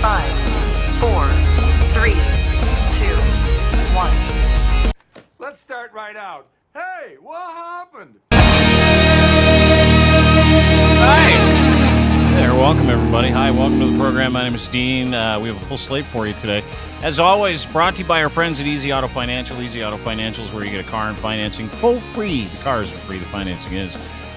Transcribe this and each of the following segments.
5, 4, 3, 2, 1. Let's start right out. Hey, what happened? Hi there, welcome everybody. Hi, welcome to the program. My name is Dean. We have a full slate for you today. As always, brought to you by our friends at Easy Auto Financial. Easy Auto Financial is where you get a car and financing for free. The cars are free, the financing is.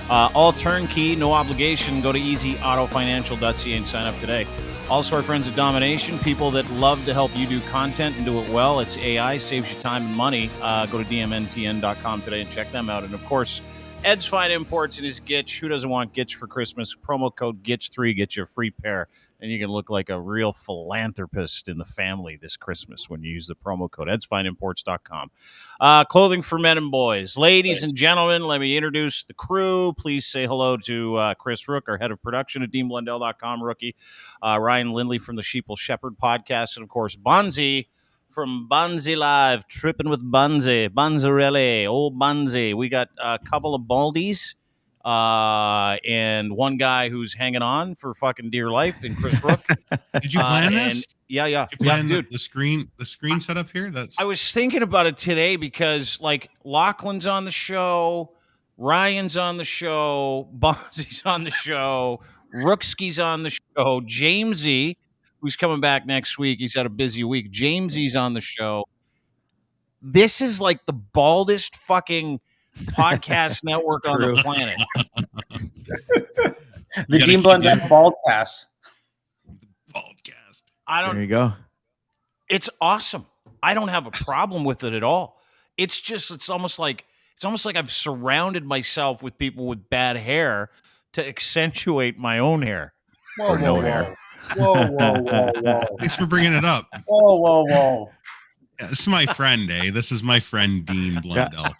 All turnkey, no obligation. Go to easyautofinancial.ca and sign up today. Also, our friends at Domination, people that love to help you do content and do it well. It's AI, saves you time and money. Go to dmntn.com today and check them out. And, of course, Ed's Fine Imports and his Gitch. Who doesn't want Gitch for Christmas? Promo code GITCH3 gets you a free pair. And you can look like a real philanthropist in the family this Christmas when you use the promo code edsfineimports.com. Clothing for men and boys. Ladies and gentlemen, let me introduce the crew. Please say hello to Chris Rook, our head of production at DeanBlundell.com, rookie. Ryan Lindley from the Sheeple Shepherd podcast. And, of course, Bonzi from Bonzi Live, tripping with Bonzi, Bonzarelli, old Bonzi. We got a couple of baldies and one guy who's hanging on for fucking dear life, and Chris Rook. Did you plan this? Yeah. Did you plan dude. the screen setup here? I was thinking about it today because, like, Lachlan's on the show, Ryan's on the show, Bonzi's on the show, Rookski's on the show, Jamesy, who's coming back next week. He's had a busy week. Jamesy's on the show. This is like the baldest fucking podcast network on the planet. The Dean Blundell Baldcast. There you go. It's awesome. I don't have a problem with it at all. It's almost like I've surrounded myself with people with bad hair to accentuate my own hair. Whoa. Whoa. Thanks for bringing it up. Whoa. Yeah, this is my friend, eh? This is my friend Dean Blundell.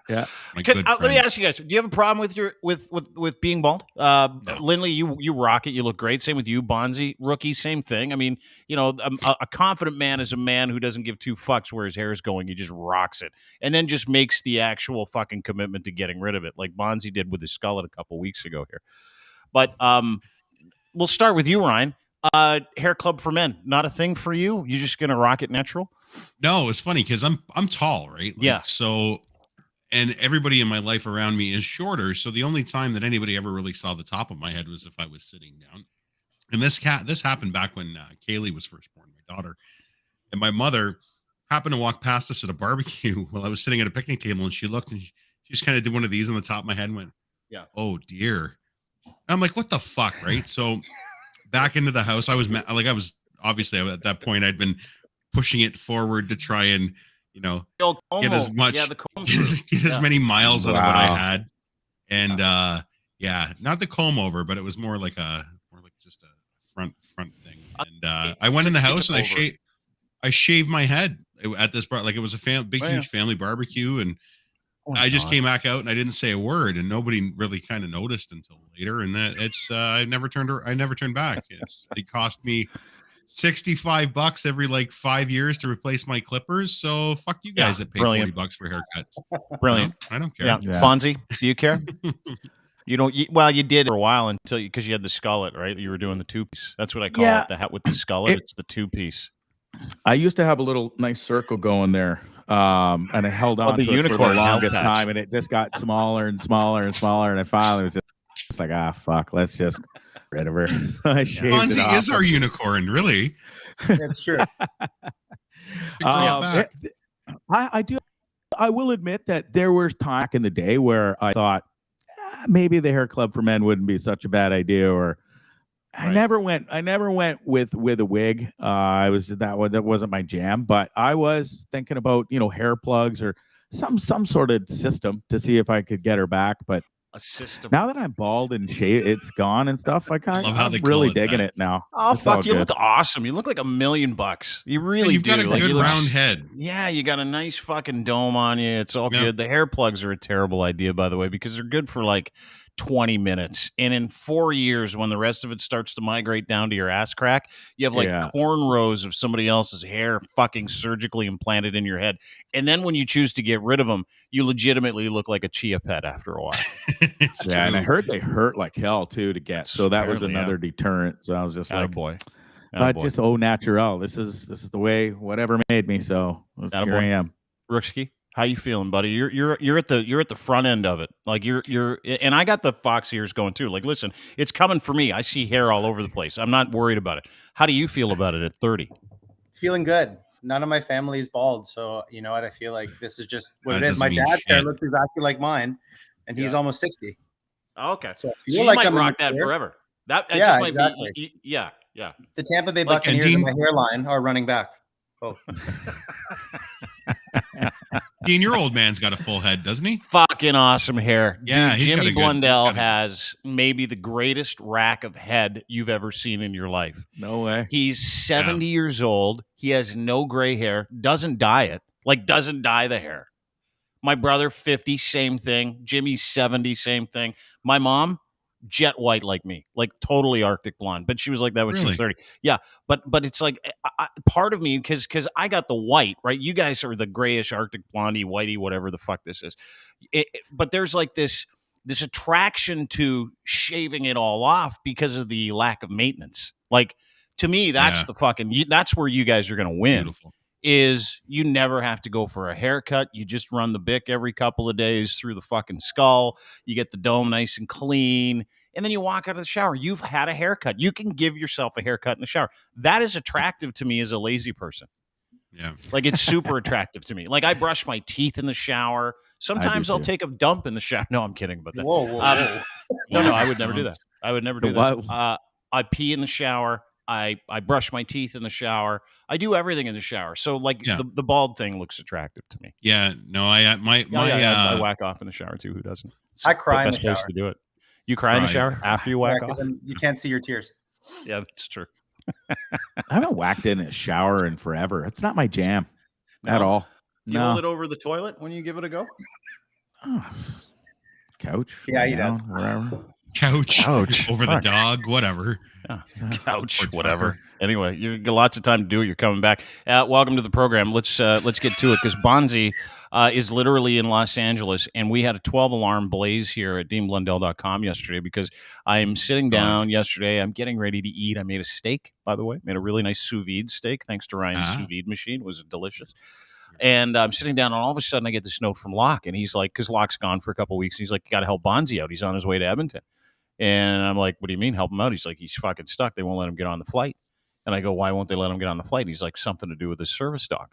Yeah. Let me ask you guys: do you have a problem with your with being bald? No. Lindley, you rock it. You look great. Same with you, Bonzi. Rookie, same thing. I mean, you know, a confident man is a man who doesn't give two fucks where his hair is going. He just rocks it, and then just makes the actual fucking commitment to getting rid of it, like Bonzi did with his skullet a couple weeks ago here. But we'll start with you, Ryan. Hair club for men, not a thing for you? You're just gonna rock it natural? No, it's funny because I'm tall, right? Yeah. So, and everybody in my life around me is shorter. So the only time that anybody ever really saw the top of my head was if I was sitting down. And this happened back when Kaylee was first born, my daughter. And my mother happened to walk past us at a barbecue while I was sitting at a picnic table, and she looked and she just kind of did one of these on the top of my head and went, "Yeah, oh dear." And I'm like, what the fuck, right? So back into the house, I was obviously at that point I'd been pushing it forward to try and, you know, get as much, get as many miles out of what I had. And not the comb over, but it was more like just a front thing. And I went in the house and I shaved my head at this bar. Like, it was a huge family barbecue, and I just came back out and I didn't say a word, and nobody really kind of noticed until later. And that I never turned back. It cost me $65 every like 5 years to replace my clippers. So fuck you guys that pay $40 for haircuts. Brilliant. I don't care. Yeah. Bonzi, do you care? You don't. Well, you did for a while because you had the skullet, right? You were doing the two-piece. That's what I call it. The hat with the skullet. It's the two-piece. I used to have a little nice circle going there, and I held on the to it for unicorn the longest patch. time, and it just got smaller and smaller and smaller, and I finally was just like, fuck, let's just get rid of her. So I shaved it Bonzi off. is our unicorn, really. It's true. I do. I will admit that there was time back in the day where I thought maybe the hair club for men wouldn't be such a bad idea, or I never went with a wig. That wasn't my jam, but I was thinking about, hair plugs or some sort of system to see if I could get her back. But a system. Now that I'm bald and shaved, it's gone and stuff. I'm really digging it now. Oh, fuck! You look awesome. You look like $1 million. You really You've do. got a good round head. Yeah, you got a nice fucking dome on you. It's all good. The hair plugs are a terrible idea, by the way, because they're good for like 20 minutes. And in 4 years, when the rest of it starts to migrate down to your ass crack, you have like cornrows of somebody else's hair fucking surgically implanted in your head. And then when you choose to get rid of them, you legitimately look like a chia pet after a while. And I heard they hurt like hell too to get. So that was another deterrent. So I was just like, boy. But boy. just au naturel. This is the way whatever made me. So here I am. Rookski, how you feeling, buddy? You're at the front end of it. Like you're and I got the fox ears going too. Like, listen, it's coming for me. I see hair all over the place. I'm not worried about it. How do you feel about it at 30? Feeling good. None of my family is bald, so you know what? I feel like this is just what That it is. doesn't My mean dad's hair shit. looks exactly like mine, and he's almost 60. Okay, So I so feel you like might I'm rock that immature. forever. That Yeah, just might exactly. be. Yeah. The Tampa Bay Like, Buccaneers and my hairline are running back. Both. Dean, your old man's got a full head, doesn't he? Fucking awesome hair. Yeah, Dude, he's got Jimmy a good- Blundell he's got a- has maybe the greatest rack of head you've ever seen in your life. No way. He's 70 years old. He has no gray hair. Doesn't dye it. Like, doesn't dye the hair. My brother, 50, same thing. Jimmy's 70, same thing. My mom, jet white like me, like totally Arctic blonde. But she was like that when she was 30. Yeah, but it's like part of me, because I got the white, right? You guys are the grayish Arctic blondie, whitey, whatever the fuck this is. But there's like this attraction to shaving it all off because of the lack of maintenance. Like, to me, that's the fucking, that's where you guys are going to win. Beautiful. Is you never have to go for a haircut. You just run the Bic every couple of days through the fucking skull. You get the dome nice and clean, and then you walk out of the shower. You've had a haircut. You can give yourself a haircut in the shower. That is attractive to me as a lazy person. Yeah. Like, it's super attractive to me. Like, I brush my teeth in the shower. Sometimes I'll take a dump in the shower. No, I'm kidding about that. Whoa. No, I would never do that. I would never do that. I pee in the shower. I brush my teeth in the shower. I do everything in the shower. So, like, the bald thing looks attractive to me. Yeah. No, I whack off in the shower too. Who doesn't? It's I cry in the the best place shower. to do it. You cry in the shower after you whack off? You can't see your tears. Yeah, that's true. I haven't whacked in a shower in forever. It's not my jam at all. You hold it over the toilet when you give it a go? Oh, couch. Yeah, he does. Wherever. couch over Fuck. the dog, whatever. Yeah. Couch, whatever. Anyway, you got lots of time to do it. You're coming back. Welcome to the program. Let's get to it, because Bonzi is literally in Los Angeles, and we had a 12-alarm blaze here at deanblundell.com yesterday, because I'm sitting down yesterday. I'm getting ready to eat. I made a steak, by the way. Made a really nice sous vide steak, thanks to Ryan's sous vide machine. It was delicious. And I'm sitting down, and all of a sudden I get this note from Locke, and he's like, because Locke's gone for a couple of weeks, he's like, you got to help Bonzi out. He's on his way to Edmonton. And I'm like, what do you mean help him out? He's like, he's fucking stuck. They won't let him get on the flight. And I go, why won't they let him get on the flight? And he's like, something to do with his service dog.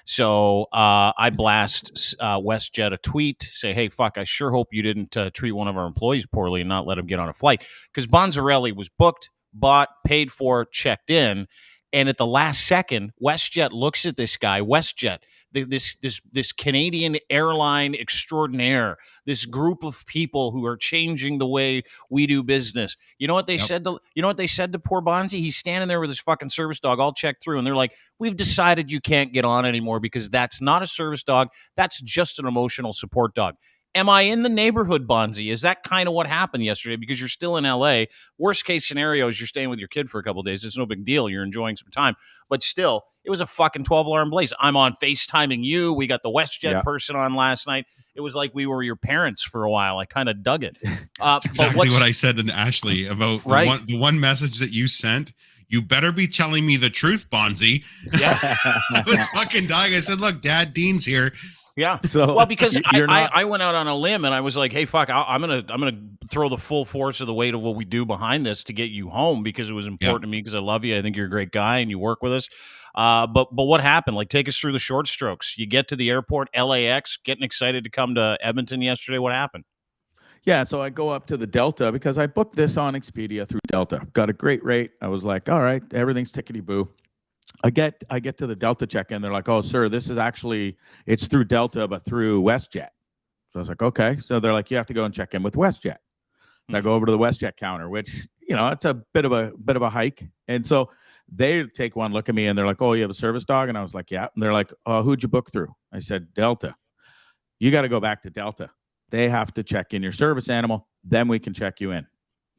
So I blast WestJet a tweet, say, hey, fuck, I sure hope you didn't treat one of our employees poorly and not let him get on a flight. Because Bonzarelli was booked, bought, paid for, checked in. And at the last second, WestJet looks at this guy, WestJet, this Canadian airline extraordinaire, this group of people who are changing the way we do business. You know what they said to poor Bonzi? He's standing there with his fucking service dog all checked through, and they're like, we've decided you can't get on anymore because that's not a service dog. That's just an emotional support dog. Am I in the neighborhood, Bonzi? Is that kind of what happened yesterday? Because you're still in LA. Worst case scenario is you're staying with your kid for a couple of days. It's no big deal. You're enjoying some time. But still, it was a fucking 12-alarm blaze. I'm on FaceTiming you. We got the WestJet person on last night. It was like we were your parents for a while. I kind of dug it. That's exactly what I said to Ashley about the one message that you sent. You better be telling me the truth, Bonzi. Yeah. I was fucking dying. I said, look, Dad, Dean's here. Yeah. So, well, because I went out on a limb and I was like, hey, fuck, I'm gonna throw the full force of the weight of what we do behind this to get you home, because it was important to me, because I love you. I think you're a great guy and you work with us. But what happened? Like, take us through the short strokes. You get to the airport, LAX, getting excited to come to Edmonton yesterday. What happened? Yeah, so I go up to the Delta because I booked this on Expedia through Delta. Got a great rate. I was like, all right, everything's tickety-boo. I get to the Delta check-in. They're like, oh, sir, this is actually, it's through Delta, but through WestJet. So I was like, okay. So they're like, you have to go and check in with WestJet. So I go over to the WestJet counter, which, it's a bit of a hike. And so they take one look at me and they're like, oh, you have a service dog? And I was like, yeah. And they're like, who'd you book through? I said, Delta. You got to go back to Delta. They have to check in your service animal. Then we can check you in.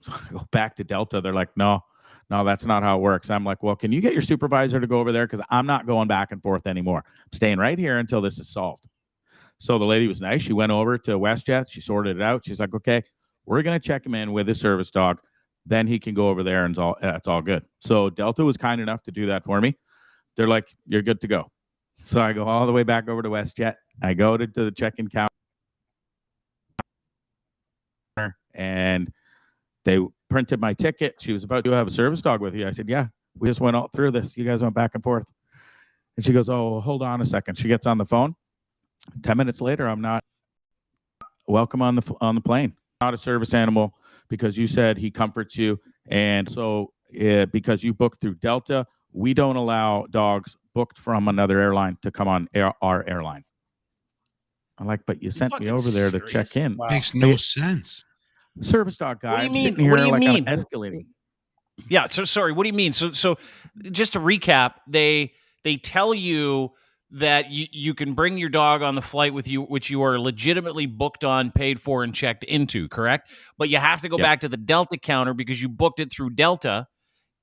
So I go back to Delta. They're like, no, that's not how it works. I'm like, well, can you get your supervisor to go over there? Because I'm not going back and forth anymore. I'm staying right here until this is solved. So the lady was nice. She went over to WestJet. She sorted it out. She's like, okay, we're going to check him in with his service dog. then he can go over there and it's all good. So Delta was kind enough to do that for me. They're like, you're good to go. So I go all the way back over to WestJet. I go to the check-in counter, and they printed my ticket. She was about to have a service dog with you. I said, yeah, we just went all through this. You guys went back and forth. And she goes, oh, hold on a second. She gets on the phone. 10 minutes later, I'm not welcome on the plane. Not a service animal because you said he comforts you. And so because you booked through Delta, we don't allow dogs booked from another airline to come on our airline. I'm like, but you sent me over there to check in. Wow. Makes no sense. Service dog guy. What do you mean? Sitting here What do you like mean? I'm escalating. Yeah. So sorry. What do you mean? So just to recap, they tell you that you can bring your dog on the flight with you, which you are legitimately booked on, paid for, and checked into, correct? But you have to go back to the Delta counter because you booked it through Delta,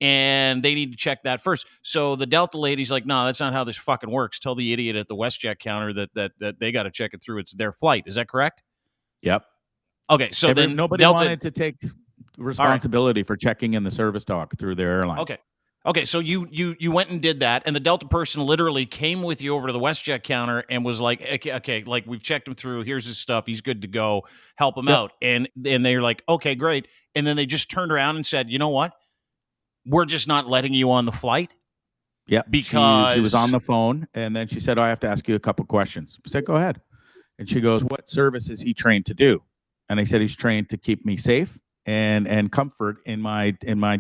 and they need to check that first. So the Delta lady's like, no, that's not how this fucking works. Tell the idiot at the WestJet counter that they got to check it through. It's their flight. Is that correct? Yep. Okay, so then nobody Delta wanted to take responsibility for checking in the service dog through their airline. Okay, so you went and did that, and the Delta person literally came with you over to the WestJet counter and was like, okay, like we've checked him through. Here's his stuff. He's good to go. Help him out. And they're like, okay, great. And then they just turned around and said, you know what? We're just not letting you on the flight. Yeah, because she was on the phone, and then she said, oh, I have to ask you a couple questions. I said, go ahead. And she goes, what service is he trained to do? And I said, he's trained to keep me safe and comfort in my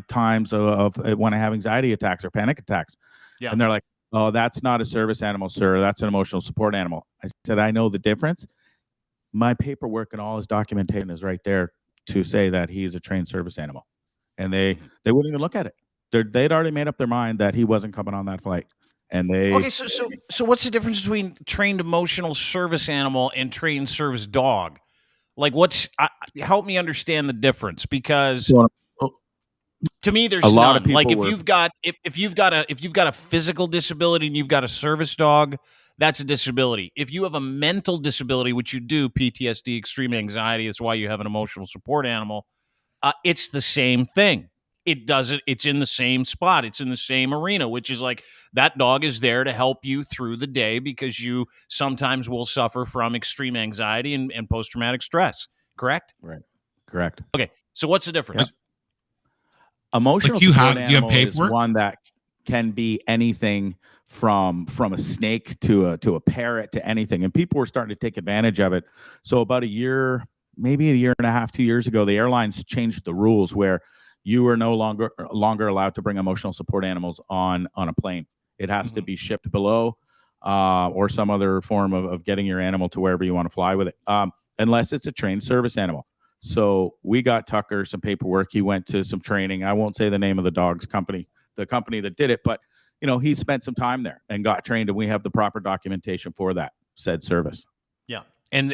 times of when I have anxiety attacks or panic attacks. Yeah. And they're like, oh, that's not a service animal, sir. That's an emotional support animal. I said, I know the difference. My paperwork and all his documentation is right there to say that he's a trained service animal. And they wouldn't even look at it. They'd already made up their mind that he wasn't coming on that flight. And they okay. So what's the difference between trained emotional service animal and trained service dog? Like, help me understand the difference, because to me, there's a lot none. of people like if you've got a physical disability and you've got a service dog, that's a disability. If you have a mental disability, which you do, PTSD, extreme anxiety, that's why you have an emotional support animal. It's the same thing. It's in the same spot. It's in the same arena, which is like that dog is there to help you through the day because you sometimes will suffer from extreme anxiety and post-traumatic stress. Correct? Right. Correct. Okay. So what's the difference? Yep. Emotional do you support have paperwork? is one that can be anything from a snake to a parrot to anything. And people were starting to take advantage of it. So about maybe a year and a half, 2 years ago, the airlines changed the rules where you are no longer allowed to bring emotional support animals on a plane. It has to be shipped below or some other form of getting your animal to wherever you want to fly with it, unless it's a trained service animal. So we got Tucker some paperwork. He went to some training. I won't say the name of the dog's company, the company that did it, but he spent some time there and got trained, and we have the proper documentation for that said service. Yeah. And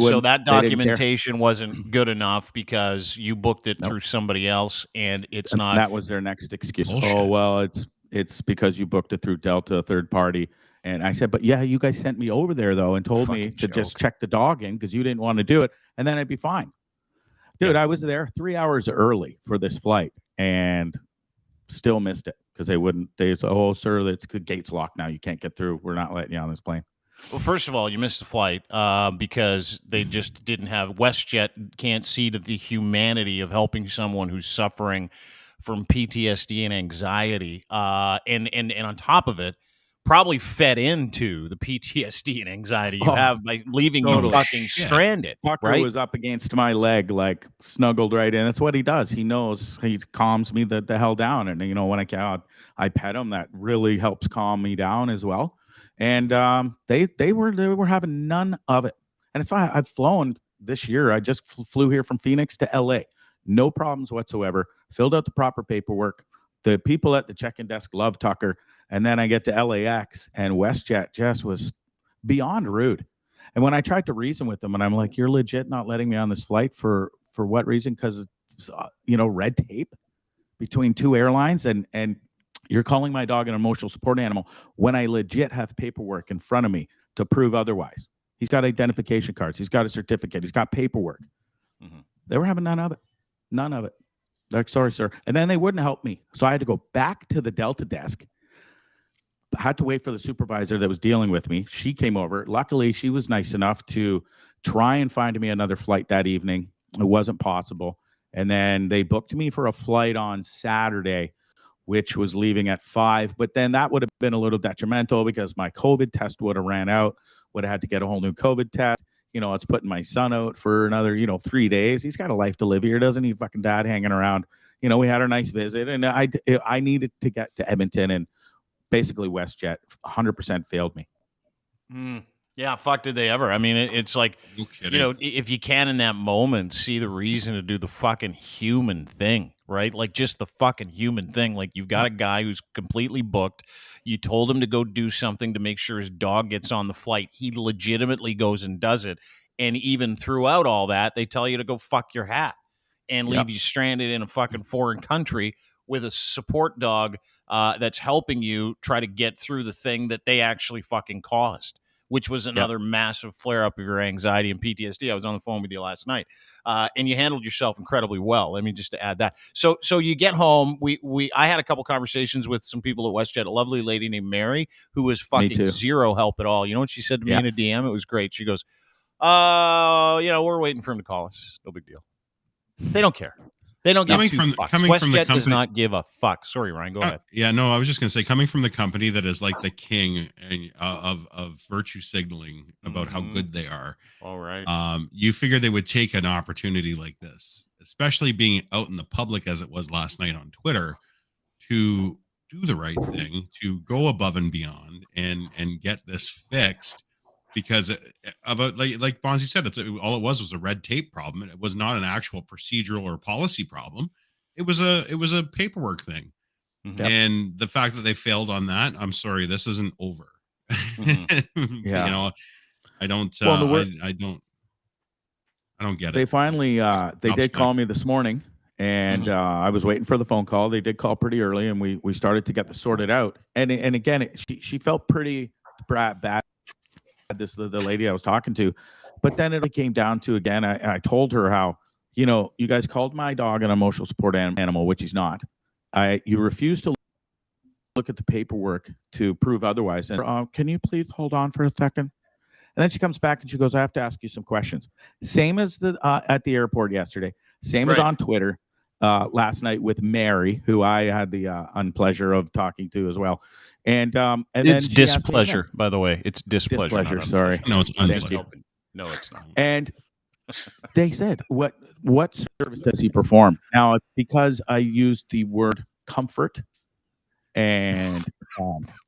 so that documentation wasn't good enough because you booked it through somebody else, and it's not. That was their next excuse. Bullshit. Oh, well, it's because you booked it through Delta, a third party. And I said, but yeah, you guys sent me over there though and told me to just check the dog in because you didn't want to do it, and then I'd be fine. Dude, I was there 3 hours early for this flight and still missed it because they said, oh, sir, the gate's locked now. You can't get through. We're not letting you on this plane. Well, first of all, you missed the flight because they just didn't have WestJet can't see to the humanity of helping someone who's suffering from PTSD and anxiety, and on top of it, probably fed into the PTSD and anxiety you have by leaving you fucking stranded. Tucker was up against my leg, like snuggled right in. That's what he does. He knows he calms me the hell down, and when I pet him, that really helps calm me down as well. And they were having none of it. And it's fine. I've flown this year. I just flew here from Phoenix to LA. No problems whatsoever. Filled out the proper paperwork. The people at the check-in desk love Tucker. And then I get to LAX, and WestJet just was beyond rude. And when I tried to reason with them, and I'm like, you're legit not letting me on this flight for what reason? Because it's, red tape between two airlines, and you're calling my dog an emotional support animal when I legit have paperwork in front of me to prove otherwise. He's got identification cards. He's got a certificate. He's got paperwork. They were having none of it. None of it. Like, sorry, sir. And then they wouldn't help me. So I had to go back to the Delta desk. I had to wait for the supervisor that was dealing with me. She came over. Luckily, she was nice enough to try and find me another flight that evening. It wasn't possible. And then they booked me for a flight on Saturday, which was leaving at 5. But then that would have been a little detrimental because my COVID test would have ran out, would have had to get a whole new COVID test. It's putting my son out for another, 3 days. He's got a life to live here. Doesn't need fucking dad hanging around. We had a nice visit, and I needed to get to Edmonton, and basically WestJet 100% failed me. Yeah, fuck did they ever. I mean, it's like, No kidding. if you can in that moment see the reason to do the fucking human thing, right? Like just the fucking human thing. Like you've got a guy who's completely booked. You told him to go do something to make sure his dog gets on the flight. He legitimately goes and does it. And even throughout all that, they tell you to go fuck your hat and leave you stranded in a fucking foreign country with a support dog that's helping you try to get through the thing that they actually fucking caused, which was another massive flare-up of your anxiety and PTSD. I was on the phone with you last night, and you handled yourself incredibly well. Let me just add that. So you get home. I had a couple conversations with some people at WestJet, a lovely lady named Mary, who was fucking zero help at all. You know what she said to me in a DM? It was great. She goes, we're waiting for him to call us. No big deal. They don't care. They don't give two fucks. WestJet does not give a fuck. Sorry, Ryan, go ahead. Yeah, no, I was just going to say, coming from the company that is like the king of virtue signaling about how good they are. All right. You figure they would take an opportunity like this, especially being out in the public as it was last night on Twitter, to do the right thing, to go above and beyond and get this fixed. Because like Bonzi said, all it was a red tape problem. It was not an actual procedural or policy problem. It was a paperwork thing. Mm-hmm. And the fact that they failed on that, I'm sorry, this isn't over. Mm-hmm. Yeah. I don't get it. They finally they did call me this morning, and I was waiting for the phone call. They did call pretty early, and we started to get this sorted out. And again, she felt pretty bad. The lady I was talking to, but then it came down to, again, I told her how, you guys called my dog an emotional support animal, which he's not. You refuse to look at the paperwork to prove otherwise. And can you please hold on for a second? And then she comes back and she goes, I have to ask you some questions. Same as at the airport yesterday. Same as on Twitter last night with Mary, who I had the unpleasure of talking to as well. And it's then displeasure, by the way. It's displeasure. Sorry. No, it's unpleasure. No, it's not. And they said, what service does he perform? Now, because I used the word comfort, and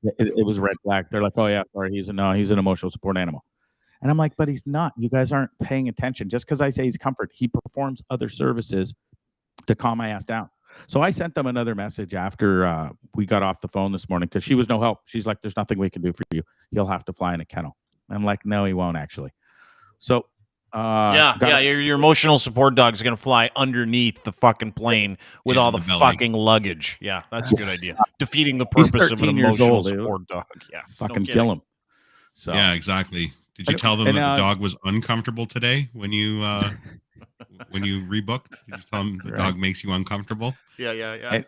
it was red flag. They're like, oh yeah, sorry, he's an emotional support animal. And I'm like, but he's not. You guys aren't paying attention. Just because I say he's comfort, he performs other services to calm my ass down. So I sent them another message after we got off the phone this morning, because she was no help. She's like, there's nothing we can do for you. He'll have to fly in a kennel. I'm like, no, he won't actually. So your emotional support dog is going to fly underneath the fucking plane with all the fucking luggage. Yeah, that's a good idea. Defeating the purpose of an emotional support dog. Yeah, fucking kill him. So yeah, exactly. Did you tell them that the dog was uncomfortable today when you rebooked? Did you tell them the dog makes you uncomfortable? Yeah.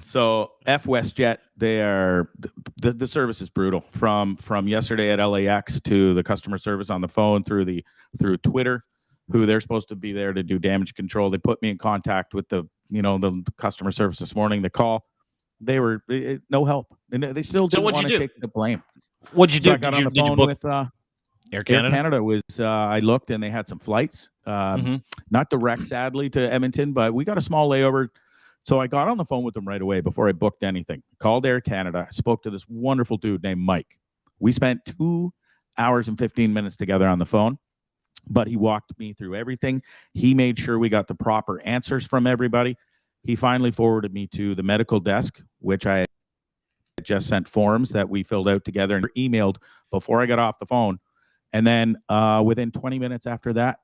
So WestJet, they are the service is brutal. From yesterday at LAX to the customer service on the phone through Twitter, who they're supposed to be there to do damage control. They put me in contact with the customer service this morning. The call, they were no help, and they still didn't want to take the blame. What'd you do? So I got on the phone with Air Canada. Was I looked, and they had some flights, not direct, sadly, to Edmonton, but we got a small layover. So I got on the phone with them right away before I booked anything. Called Air Canada. I spoke to this wonderful dude named Mike. We spent 2 hours and 15 minutes together on the phone, but he walked me through everything. He made sure we got the proper answers from everybody. He finally forwarded me to the medical desk, which I just sent forms that we filled out together and emailed before I got off the phone. And then within 20 minutes after that,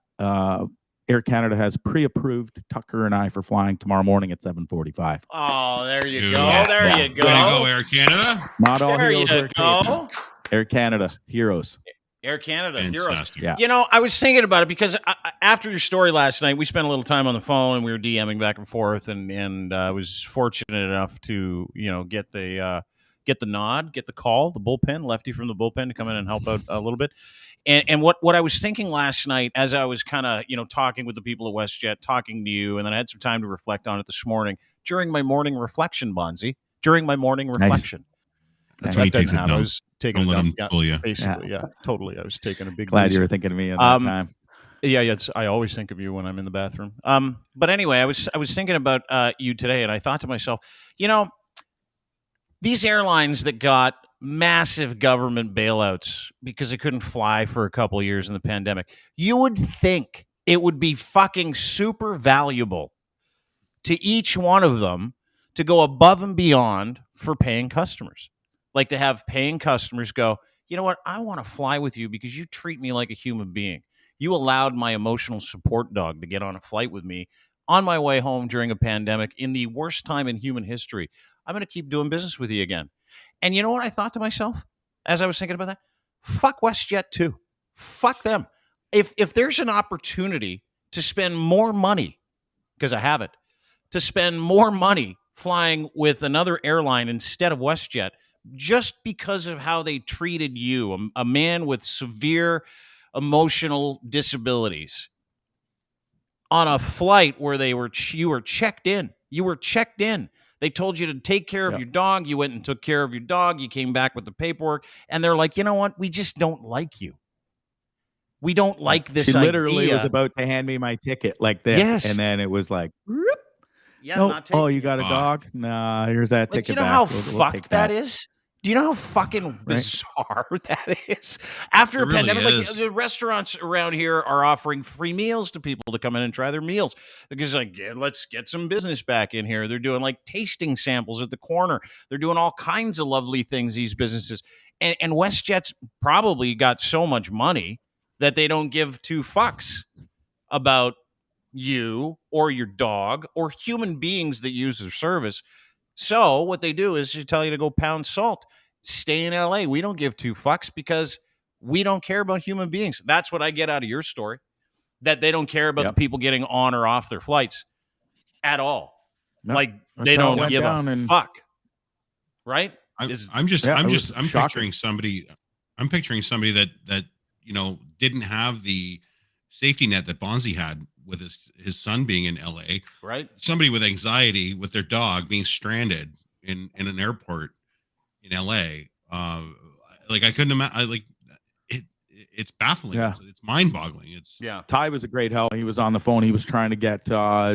Air Canada has pre-approved Tucker and I for flying tomorrow morning at 7:45. Oh, there you Dude. go. Yeah. There you go. Way to go, Air Canada. Not all There heroes you wear go. capes. Air Canada, heroes. Air Canada, heroes. Fantastic. Yeah. You know, I was thinking about it because after your story last night, we spent a little time on the phone and we were DMing back and forth, and I was fortunate enough to get the nod, get the call, the bullpen, lefty from the bullpen to come in and help out a little bit. And what I was thinking last night as I was kind of talking with the people at WestJet, talking to you, and then I had some time to reflect on it this morning during my morning reflection, Bonzi. During my morning reflection. That's why he takes it I dumb. was taking Don't a let dump. him fool you. Basically, yeah, totally. I was taking a big. Glad you were thinking of me at that time. Yeah. I always think of you when I'm in the bathroom. But anyway, I was thinking about you today, and I thought to myself, these airlines that got massive government bailouts because they couldn't fly for a couple of years in the pandemic, you would think it would be fucking super valuable to each one of them to go above and beyond for paying customers. Like to have paying customers go, you know what, I want to fly with you because you treat me like a human being. You allowed my emotional support dog to get on a flight with me on my way home during a pandemic in the worst time in human history. I'm going to keep doing business with you again. And you know what I thought to myself as I was thinking about that? Fuck WestJet too. Fuck them. If there's an opportunity to spend more money, because I have it, to spend more money flying with another airline instead of WestJet, just because of how they treated you, a man with severe emotional disabilities, on a flight where you were checked in. You were checked in. They told you to take care of your dog. You went and took care of your dog. You came back with the paperwork, and they're like, you know what? We just don't like you. We don't like this idea. She literally was about to hand me my ticket like this, Yes. and then it was like, Yeah, nope. not taking Oh, you it. got a dog? Nah, here's that Like, ticket do you know back. how We'll fucked take that is? Do you know how fucking bizarre that is? After It a really pandemic, like is. the restaurants around here are offering free meals to people to come in and try their meals because, like, let's get some business back in here. They're doing like tasting samples at the corner. They're doing all kinds of lovely things. These businesses and WestJet's probably got so much money that they don't give two fucks about you or your dog or human beings that use their service. So what they do is they tell you to go pound salt, stay in LA. We don't give two fucks because we don't care about human beings. That's what I get out of your story, that they don't care about the people getting on or off their flights at all. Nope. Like That's they how it don't went give down a and- fuck. Right? I'm shocking. picturing somebody. I'm picturing somebody that didn't have the safety net that Bonzi had with his son being in LA. Right. Somebody with anxiety with their dog being stranded in an airport in LA. Like I couldn't imagine. Like it's baffling. Yeah. It's mind-boggling. It's Ty was a great help. He was on the phone. He was trying to get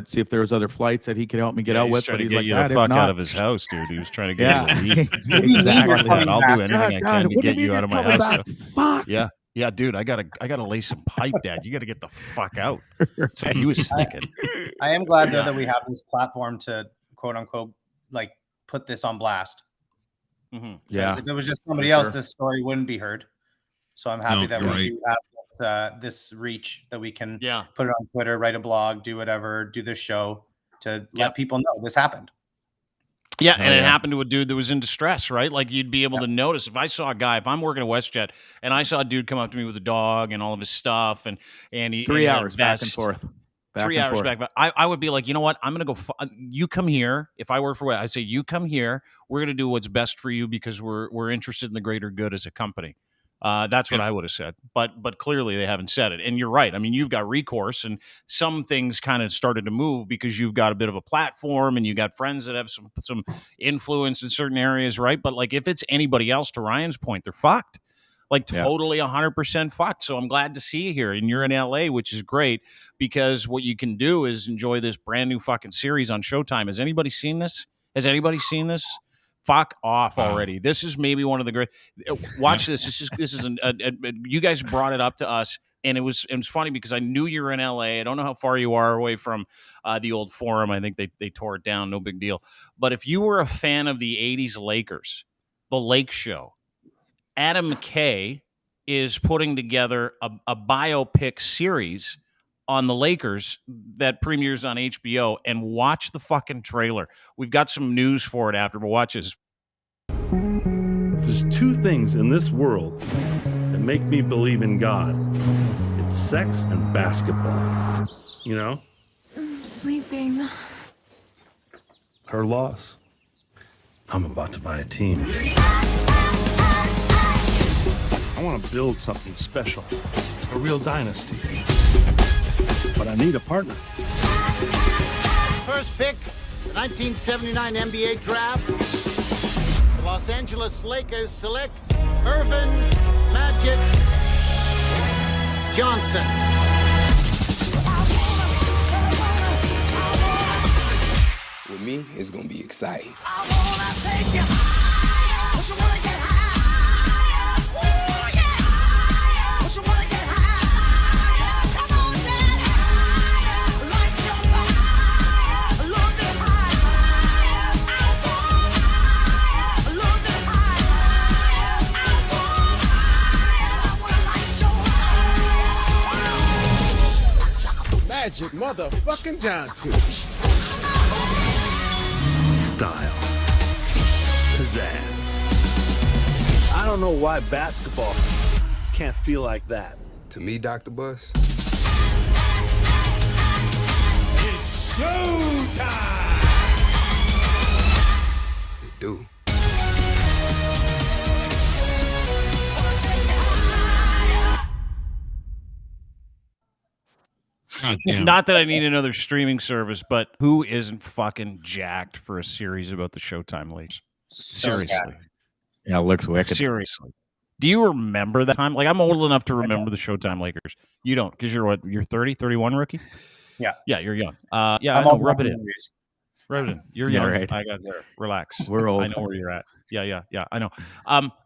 see if there was other flights that he could help me get out with. Trying But to he's get like, you "God, the if fuck not." out of his house, dude. He was trying to get Yeah, you to leave. exactly. I'll do anything I can to what do get mean you out you're of my coming house. back? Fuck. Yeah, dude. I gotta lay some pipe, Dad. You gotta get the fuck out. That's what he was thinking. I am glad though that we have this platform to quote unquote like put this on blast. Mm-hmm. Yeah. If it was just somebody else, this story wouldn't be heard. So I'm happy that we do have this reach that we can put it on Twitter, write a blog, do whatever, do this show to let people know this happened. Yeah, and it happened to a dude that was in distress, right? Like you'd be able to notice if I saw a guy, if I'm working at WestJet and I saw a dude come up to me with a dog and all of his stuff and he 3 had a hours back and vest, forth. 3 hours back. But I would be like, you know what? I'm going to go. You come here. If I work for I'd say, you come here. We're going to do what's best for you because we're interested in the greater good as a company. That's what I would have said. But clearly they haven't said it. And you're right. I mean, you've got recourse and some things kind of started to move because you've got a bit of a platform and you got friends that have some influence in certain areas, right? But like if it's anybody else, to Ryan's point, they're fucked. Like totally 100% fucked. So I'm glad to see you here. And you're in LA, which is great because what you can do is enjoy this brand new fucking series on Showtime. Has anybody seen this? Fuck off already. This is maybe one of the great. Watch this. This is you guys brought it up to us, and it was funny because I knew you were in LA. I don't know how far you are away from the old Forum. I think they tore it down. No big deal. But if you were a fan of the '80s Lakers, the Lake Show, Adam McKay is putting together a biopic series on the Lakers that premieres on HBO, and watch the fucking trailer. We've got some news for it after, but watch this. There's two things in this world that make me believe in God. It's sex and basketball. You know? I'm sleeping. Her loss. I'm about to buy a team. I want to build something special, a real dynasty. But I need a partner. First pick, the 1979 NBA draft. The Los Angeles Lakers select Irvin Magic Johnson. With me, it's gonna be exciting. I wanna take you higher. Don't you wanna get higher? Ooh, yeah. Don't you wanna get higher? Come on, Dad. Higher. Light your fire. A little bit higher. I want higher. A little bit higher. I want higher. Someone light your higher. Magic motherfucking Johnson. Style. Pizzazz. I don't know why basketball can't feel like that. To me, Dr. Bus, It's showtime! it do. God damn. Not that I need another streaming service, but who isn't fucking jacked for a series about the Showtime Lakers? Seriously. Yeah, it looks wicked. Seriously. Do you remember that time? Like, I'm old enough to remember the Showtime Lakers. You don't, because you're what? You're 30, 31 rookie? Yeah. Yeah, you're young. Yeah, I'm I know. all Rub it in. memories. Rub it in. You're Yeah, young. right. I got there. Relax. We're old. I know where you're at. Yeah, I know.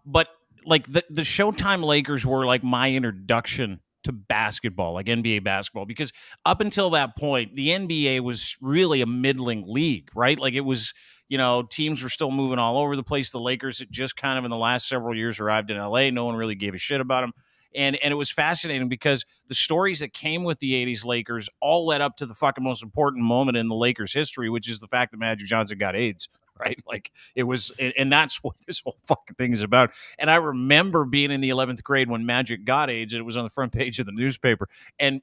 But like the Showtime Lakers were like my introduction to basketball, like NBA basketball, because up until that point, the NBA was really a middling league, right? Like it was, teams were still moving all over the place. The Lakers had just kind of in the last several years arrived in LA. No one really gave a shit about them. And it was fascinating because the stories that came with the 80s Lakers all led up to the fucking most important moment in the Lakers history, which is the fact that Magic Johnson got AIDS. Right. Like it was. And that's what this whole fucking thing is about. And I remember being in the 11th grade when Magic got AIDS and it was on the front page of the newspaper. And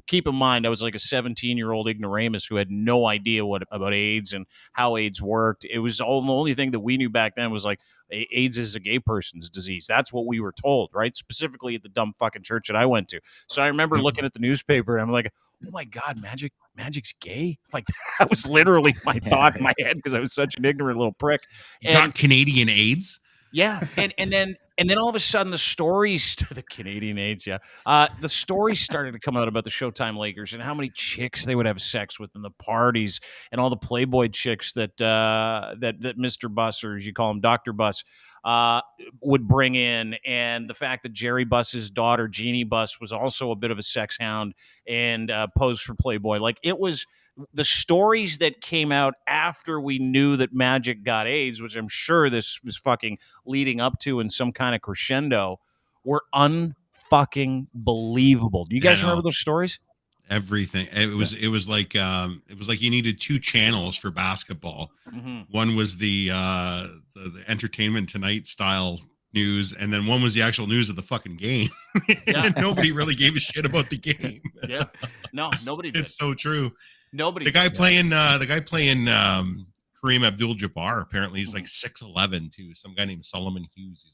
keep in mind, I was like a 17-year-old ignoramus who had no idea about AIDS and how AIDS worked. It was the only thing that we knew back then was like AIDS is a gay person's disease. That's what we were told. Right. Specifically at the dumb fucking church that I went to. So I remember looking at the newspaper and I'm like, oh my God, Magic's gay? Like that was literally my thought in my head because I was such an ignorant little prick. You got Canadian AIDS? Yeah. And then all of a sudden the stories to the Canadian AIDS, the stories started to come out about the Showtime Lakers and how many chicks they would have sex with in the parties and all the Playboy chicks that Mr. Bus, or as you call him, Dr. Bus, would bring in, and the fact that Jerry Bus's daughter, Jeannie Bus, was also a bit of a sex hound and posed for Playboy. Like it was the stories that came out after we knew that Magic got AIDS, which I'm sure this was fucking leading up to in some kind of crescendo, were unfucking believable. Do you guys remember those stories? Everything. It was like you needed two channels for basketball. Mm-hmm. One was the Entertainment Tonight style news, and then one was the actual news of the fucking game. And nobody really gave a shit about the game. Yeah, no, nobody did. It's so true. Nobody. The guy playing Kareem Abdul-Jabbar, apparently he's like 6'11" too. Some guy named Solomon Hughes.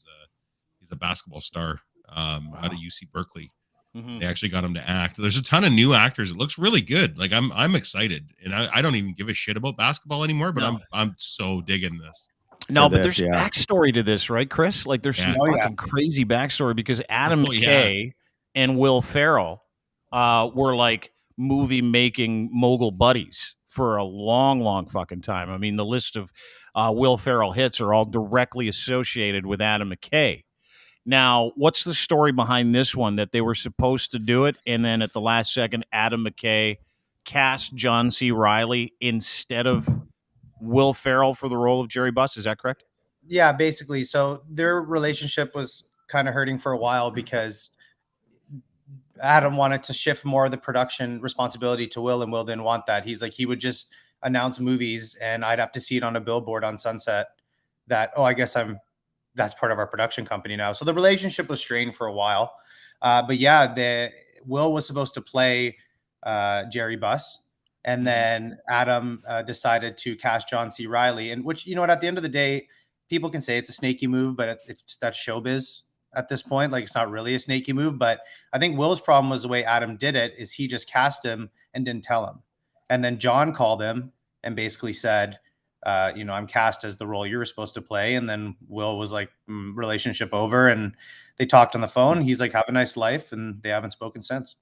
He's a basketball star out of UC Berkeley. Mm-hmm. They actually got him to act. There's a ton of new actors. It looks really good. Like I'm excited, and I don't even give a shit about basketball anymore. But I'm so digging this. No, but there's backstory to this, right, Chris? Like there's some fucking crazy backstory because Adam McKay and Will Ferrell were like movie making mogul buddies for a long fucking time. I mean, the list of Will Ferrell hits are all directly associated with Adam McKay. Now, what's the story behind this one? That they were supposed to do it, and then at the last second, Adam McKay cast John C. Reilly instead of Will Ferrell for the role of Jerry Buss. Is that correct? Yeah, basically. So their relationship was kind of hurting for a while because Adam wanted to shift more of the production responsibility to Will, and Will didn't want that. He's like, he would just announce movies, and I'd have to see it on a billboard on Sunset that, oh, I guess I'm that's part of our production company now. So the relationship was strained for a while. But yeah, Will was supposed to play Jerry Buss. And then Adam decided to cast John C. Reilly, and which, you know what, at the end of the day, people can say it's a snaky move, but that's showbiz at this point. Like, it's not really a snaky move. But I think Will's problem was the way Adam did it is he just cast him and didn't tell him. And then John called him and basically said, I'm cast as the role you were supposed to play. And then Will was like, relationship over. And they talked on the phone. He's like, have a nice life. And they haven't spoken since.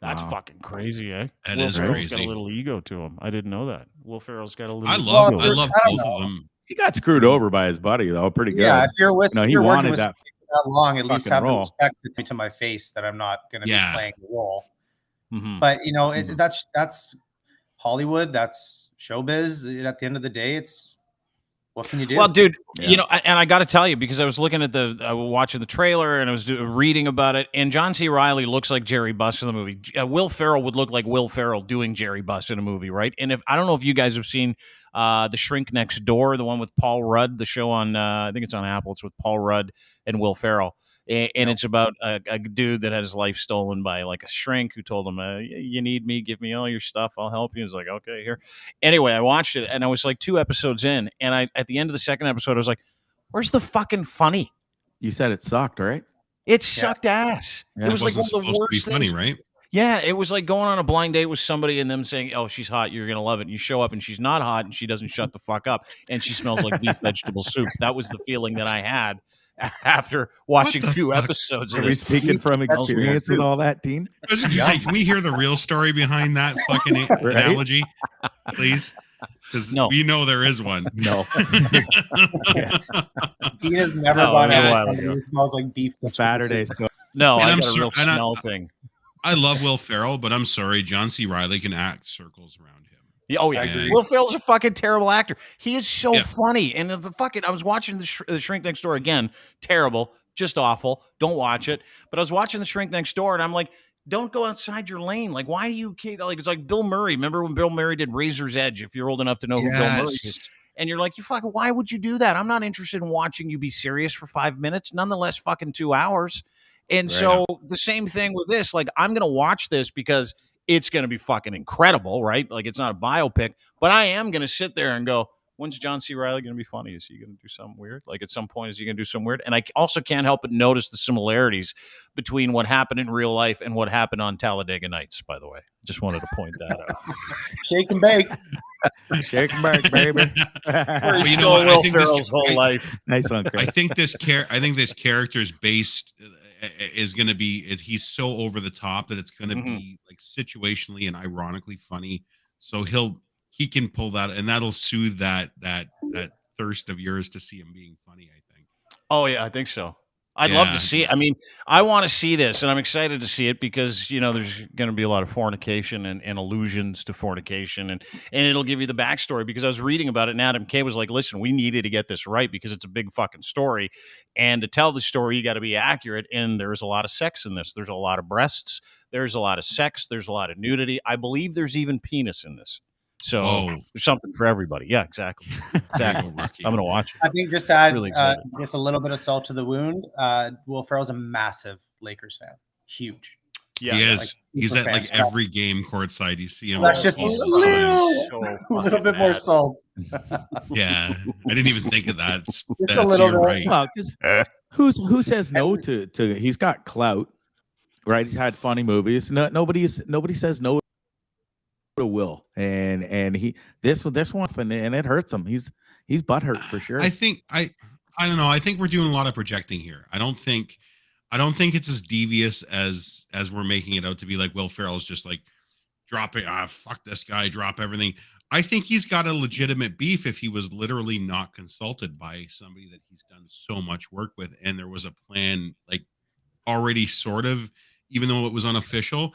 That's fucking crazy, eh? That Will is Ferrell's crazy. got a little ego to him. I didn't know that. Will Ferrell's got a little. I ego. love both of them. He got screwed over by his buddy though, pretty good. Yeah, if you're with, he you're working wanted with that that long, at least fucking have the role. respect to my face that I'm not going to be playing the role. Mhm. But that's Hollywood. That's showbiz. At the end of the day, it's what can you do? Well, dude, and I got to tell you, because I was looking at watching the trailer and I was reading about it, and John C. Reilly looks like Jerry Buss in the movie. Will Ferrell would look like Will Ferrell doing Jerry Buss in a movie, right? And I don't know if you guys have seen The Shrink Next Door, the one with Paul Rudd, the show on, I think it's on Apple. It's with Paul Rudd and Will Ferrell. And it's about a dude that had his life stolen by like a shrink who told him, you need me, give me all your stuff, I'll help you. He's like, okay, here. Anyway, I watched it and I was like 2 episodes in, and at the end of the second episode, I was like, where's the fucking funny? You said it sucked, right? It sucked ass. Yeah. It was like one of the worst funny, things. right? Yeah, it was like going on a blind date with somebody and them saying, oh, she's hot, you're going to love it. And you show up and she's not hot and she doesn't shut the fuck up and she smells like beef vegetable soup. That was the feeling that I had after watching 2 episodes. Are we speaking from experience with all that, Dean? I was just say, can we hear the real story behind that fucking analogy, please? Because we know there is one. No. Dean has never gone out with somebody who smells like beef. Saturday. No, And I I'm got a sur- real and I- smell thing. I love Will Ferrell, but I'm sorry, John C. Reilly can act circles around him. Oh yeah, And- Will Ferrell's a fucking terrible actor. He is so funny, and I was watching the Shrink Next Door again. Terrible, just awful. Don't watch it. But I was watching the Shrink Next Door, and I'm like, don't go outside your lane. Like, why do you like? It's like Bill Murray. Remember when Bill Murray did Razor's Edge? If you're old enough to know who Bill Murray is, and you're like, you fucking, why would you do that? I'm not interested in watching you be serious for 5 minutes. Nonetheless, fucking 2 hours. And so the same thing with this. Like, I'm gonna watch this because it's going to be fucking incredible, right? Like, it's not a biopic, but I am going to sit there and go, when's John C. Reilly going to be funny? Is he going to do something weird? Like, at some point, is he going to do something weird? And I also can't help but notice the similarities between what happened in real life and what happened on Talladega Nights, by the way. Just wanted to point that out. Shake and bake. Shake and bake, baby. Where he stole Will Ferrell's whole life. Nice one, Chris. I think this character's based is going to be, he's so over the top that it's going to be like situationally and ironically funny. So he can pull that, and that'll soothe that thirst of yours to see him being funny, I think. Oh yeah, I think so. I'd love to see it. I mean, I want to see this, and I'm excited to see it because, there's going to be a lot of fornication and allusions to fornication, and it'll give you the backstory, because I was reading about it, and Adam McKay was like, listen, we needed to get this right because it's a big fucking story, and to tell the story, you got to be accurate, and there's a lot of sex in this. There's a lot of breasts. There's a lot of sex. There's a lot of nudity. I believe there's even penis in this. So there's something for everybody. Yeah, exactly. Exactly. I'm going to watch it. I think just to add Really just a little bit of salt to the wound, Will Ferrell's a massive Lakers fan. Huge. Yeah, he is. He's at like fan. every game courtside. You see him. That's just a little bit more salt. Yeah, I didn't even think of that. Just a little bit. Right. Well, 'cause who says no to? He's got clout, right? He's had funny movies. Nobody says no to Will, and he this one, and it hurts him. He's butthurt for sure. I think I don't know. I think we're doing a lot of projecting here. I don't think it's as devious as we're making it out to be. Like Will Ferrell's just like dropping, fuck this guy, drop everything. I think he's got a legitimate beef if he was literally not consulted by somebody that he's done so much work with, and there was a plan like already sort of, even though it was unofficial.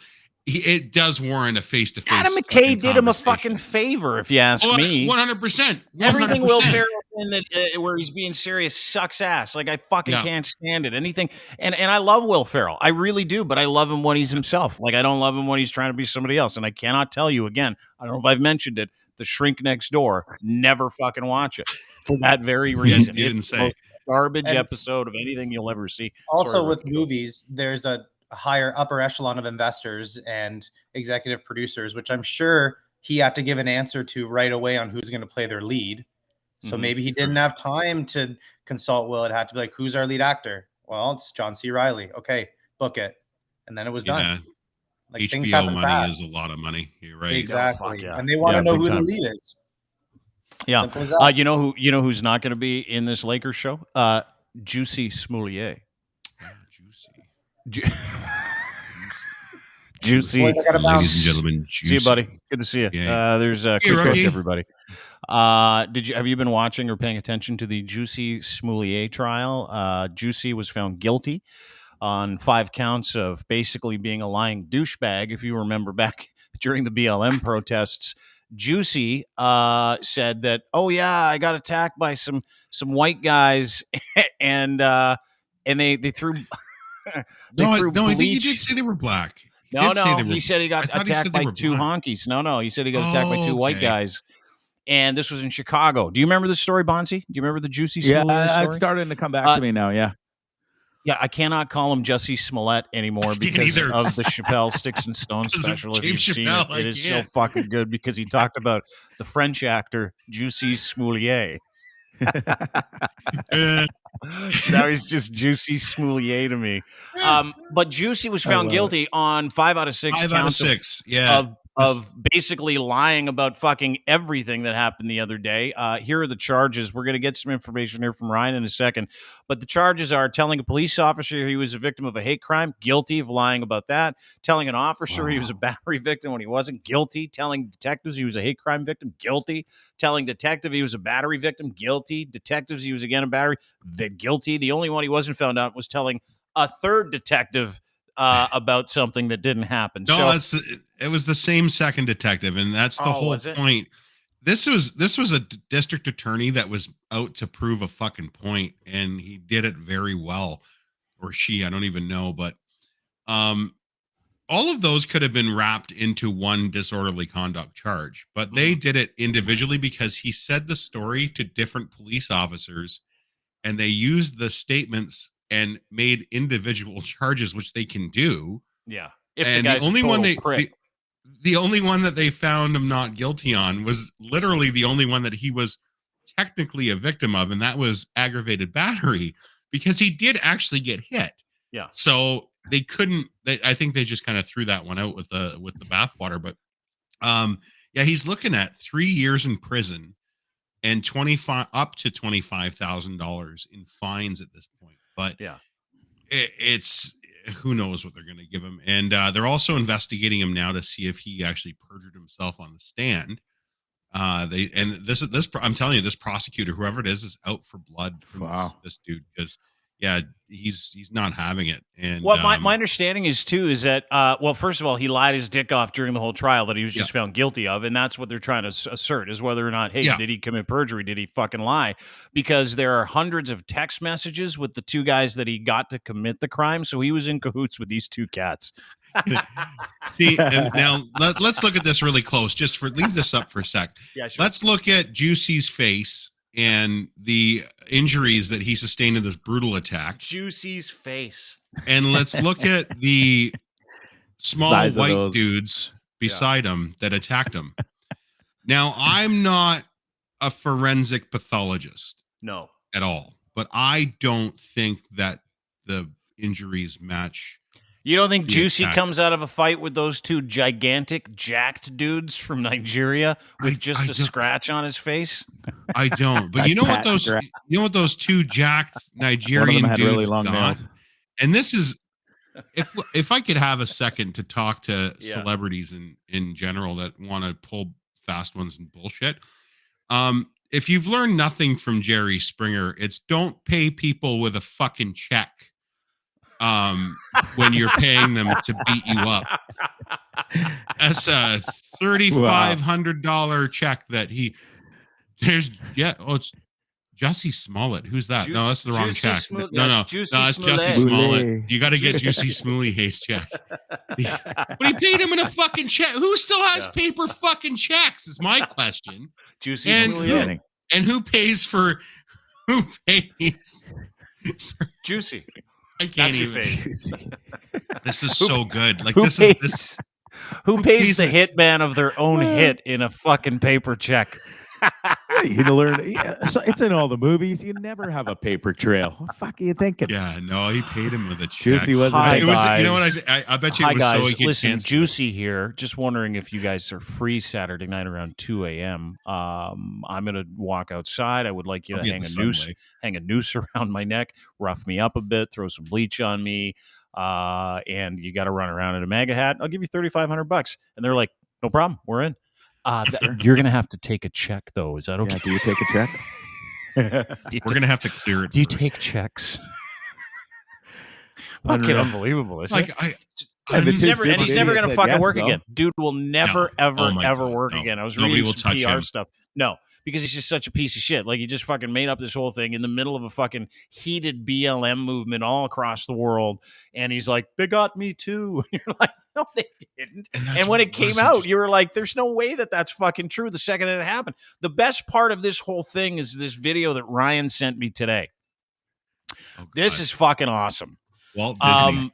It does warrant a face-to-face. Adam McKay did him a fucking favor, if you ask me. 100%. Everything Will Ferrell in that where he's being serious sucks ass. Like, I fucking can't stand it. Anything, and I love Will Ferrell, I really do, but I love him when he's himself. Like, I don't love him when he's trying to be somebody else. And I cannot tell you again. I don't know if I've mentioned it. The Shrink Next Door. Never fucking watch it for that very reason. You didn't say. garbage episode of anything you'll ever see. Also, with movies, there's a higher upper echelon of investors and executive producers, which I'm sure he had to give an answer to right away on who's going to play their lead. So maybe he didn't have time to consult Will. It had to be like, who's our lead actor? Well, it's John C. Reilly. Okay, book it. And then it was done. Like, HBO money is a lot of money. You're right. Exactly. And they want to know who the lead is. Yeah. You know who's not going to be in this Lakers show? Jussie Smollett. Juicy. Ladies and gentlemen, Juicy. See you, buddy. Good to see you. Yeah. There's a quick look, everybody. Have you been watching or paying attention to the Jussie Smollett trial? Jussie was found guilty on 5 counts of basically being a lying douchebag. If you remember back during the BLM protests, Jussie said that, oh yeah, I got attacked by some white guys, and they threw. I think he did say they were black. He said he got attacked by 2 honkies. No, he said he got attacked by 2 white guys. And this was in Chicago. Do you remember this story, Bonzi? Do you remember the Jussie Smollett story? It's starting to come back to me now, yeah. Yeah, I cannot call him Jussie Smollett anymore because of the Chappelle Sticks and Stones special. If you've seen it, it is so fucking good because he talked about the French actor Jussie Smollett. Now he's just Jussie Smollett to me. But Jussie was found guilty on 5 out of 6 counts of basically lying about fucking everything that happened the other day. Here are the charges. We're going to get some information here from Ryan in a second. But the charges are telling a police officer he was a victim of a hate crime, guilty of lying about that. Telling an officer he was a battery victim when he wasn't, guilty. Telling detectives he was a hate crime victim, guilty. Telling detective he was a battery victim, guilty. Detectives he was again a battery, guilty. The only one he wasn't found out was telling a third detective about something that didn't happen. No, it was the same second detective, and that's the whole point. This was a district attorney that was out to prove a fucking point, and he did it very well, or she, I don't even know, but all of those could have been wrapped into one disorderly conduct charge, but they did it individually because he said the story to different police officers, and they used the statements and made individual charges, which they can do. Yeah. And the only one the only one that they found him not guilty on was literally the only one that he was technically a victim of, and that was aggravated battery, because he did actually get hit. Yeah. So they couldn't. I think they just kind of threw that one out with the bathwater. But yeah, he's looking at 3 years in prison and up to $25,000 in fines at this point. But yeah, it's who knows what they're going to give him. And they're also investigating him now to see if he actually perjured himself on the stand. This I'm telling you, this prosecutor, whoever it is out for blood from this dude, because yeah, he's not having it. And well, my understanding is that well, first of all, he lied his dick off during the whole trial that he was just found guilty of, and that's what they're trying to assert, is whether or not, hey, did he commit perjury? Did he fucking lie? Because there are hundreds of text messages with the 2 guys that he got to commit the crime, so he was in cahoots with these 2 cats. See, and now let's look at this really close. Leave this up for a sec. Yeah, sure. Let's look at Juicie's face and the injuries that he sustained in this brutal attack. Juicie's face. And let's look at the small white dudes beside him that attacked him. Now, I'm not a forensic pathologist. No. At all. But I don't think that the injuries match. You don't think Jussie comes out of a fight with those 2 gigantic, jacked dudes from Nigeria with just a scratch on his face? I don't. But you know what those 2 jacked Nigerian dudes really long got? Nails. And this is, if I could have a second to talk to celebrities in general that want to pull fast ones and bullshit. If you've learned nothing from Jerry Springer, it's don't pay people with a fucking check. When you're paying them to beat you up. That's a $3,500 check that it's Jussie Smollett. Who's that? No, that's the wrong check. No, it's Jussie Smollett. You got to get Jussie Smollett's check. But he paid him in a fucking check. Who still has paper fucking checks is my question. Jussie Smollett. And who pays for Who pays? Juicy. I can't even. This is so good. Like Who this pays, is this. Who pays the it? hitman of their own hit in a fucking paper check? You learn. So it's in all the movies. You never have a paper trail. What the fuck are you thinking? Yeah, no, he paid him with a check. Juicy wasn't. Hi, It was, you know guys. what? I bet you Hi, it was so guys. he could Listen, cancel it. Juicy here. Just wondering if you guys are free Saturday night around 2 a.m. I'm gonna walk outside. I would like you I'll to be at the hang a noose around my neck, rough me up a bit, throw some bleach on me, and you got to run around in a MAGA hat. I'll give you $3,500. And they're like, no problem, we're in. You're gonna have to take a check though. Is that okay? Yeah, do you take a check? We're gonna have to clear it. Do you first. take checks? Fucking unbelievable, isn't Like it? And He's never going to fucking work though. again. Dude will never, No. ever, Oh my ever God, work no. again. I was Nobody reading will some touch PR him. stuff. No, because he's just such a piece of shit. Like, he just fucking made up this whole thing in the middle of a fucking heated BLM movement all across the world. And he's like, they got me too. And you're like, no, they didn't. And when it came out, you were like, there's no way that that's fucking true the second it happened. The best part of this whole thing is this video that Ryan sent me today. Oh, This is fucking awesome. Walt Disney.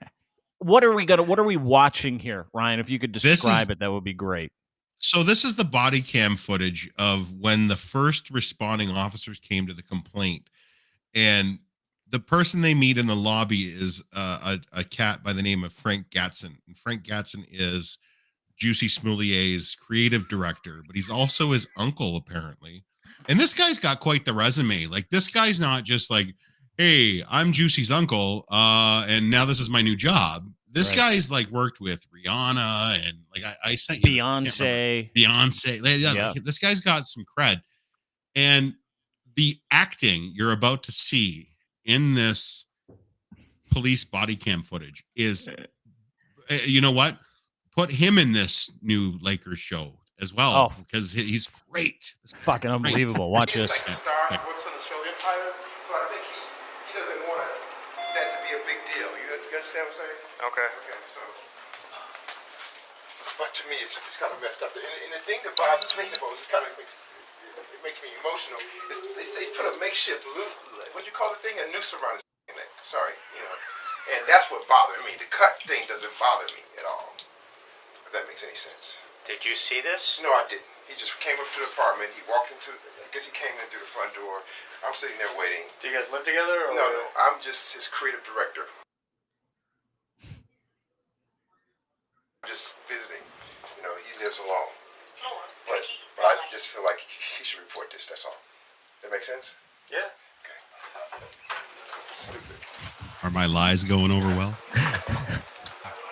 What are we watching here, Ryan? If you could describe it, that would be great. So this is the body cam footage of when the first responding officers came to the complaint, and the person they meet in the lobby is a cat by the name of Frank Gatson. And Frank Gatson is Jussie Smollett's creative director, but he's also his uncle apparently. And this guy's got quite the resume. Like, this guy's not just like, hey, I'm Jussie's uncle, and now this is my new job. This guy's like worked with Rihanna and like I sent you Beyonce. Yeah. This guy's got some cred. And the acting you're about to see in this police body cam footage is, you know what? Put him in this new Lakers show as well, because he's great. It's fucking unbelievable. Watch this. He's like a star. He works on the show Empire, so I think he doesn't want that to be a big deal. You understand what I'm saying? Okay. Okay. So, but to me, it's kind of messed up. And the thing that bothers me the most, it makes me emotional. Is they put a makeshift what do you call the thing? A noose around his neck. Sorry, and that's what bothered me. The cut thing doesn't bother me at all. If that makes any sense. Did you see this? No, I didn't. He just came up to the apartment. He walked into, I guess he came in through the front door. I'm sitting there waiting. Do you guys live together? Or? No. I'm just his creative director. I'm just visiting. He lives alone. But I just feel like he should report this. That's all. That make sense? Yeah. Okay. This is stupid. Are my lies going over well?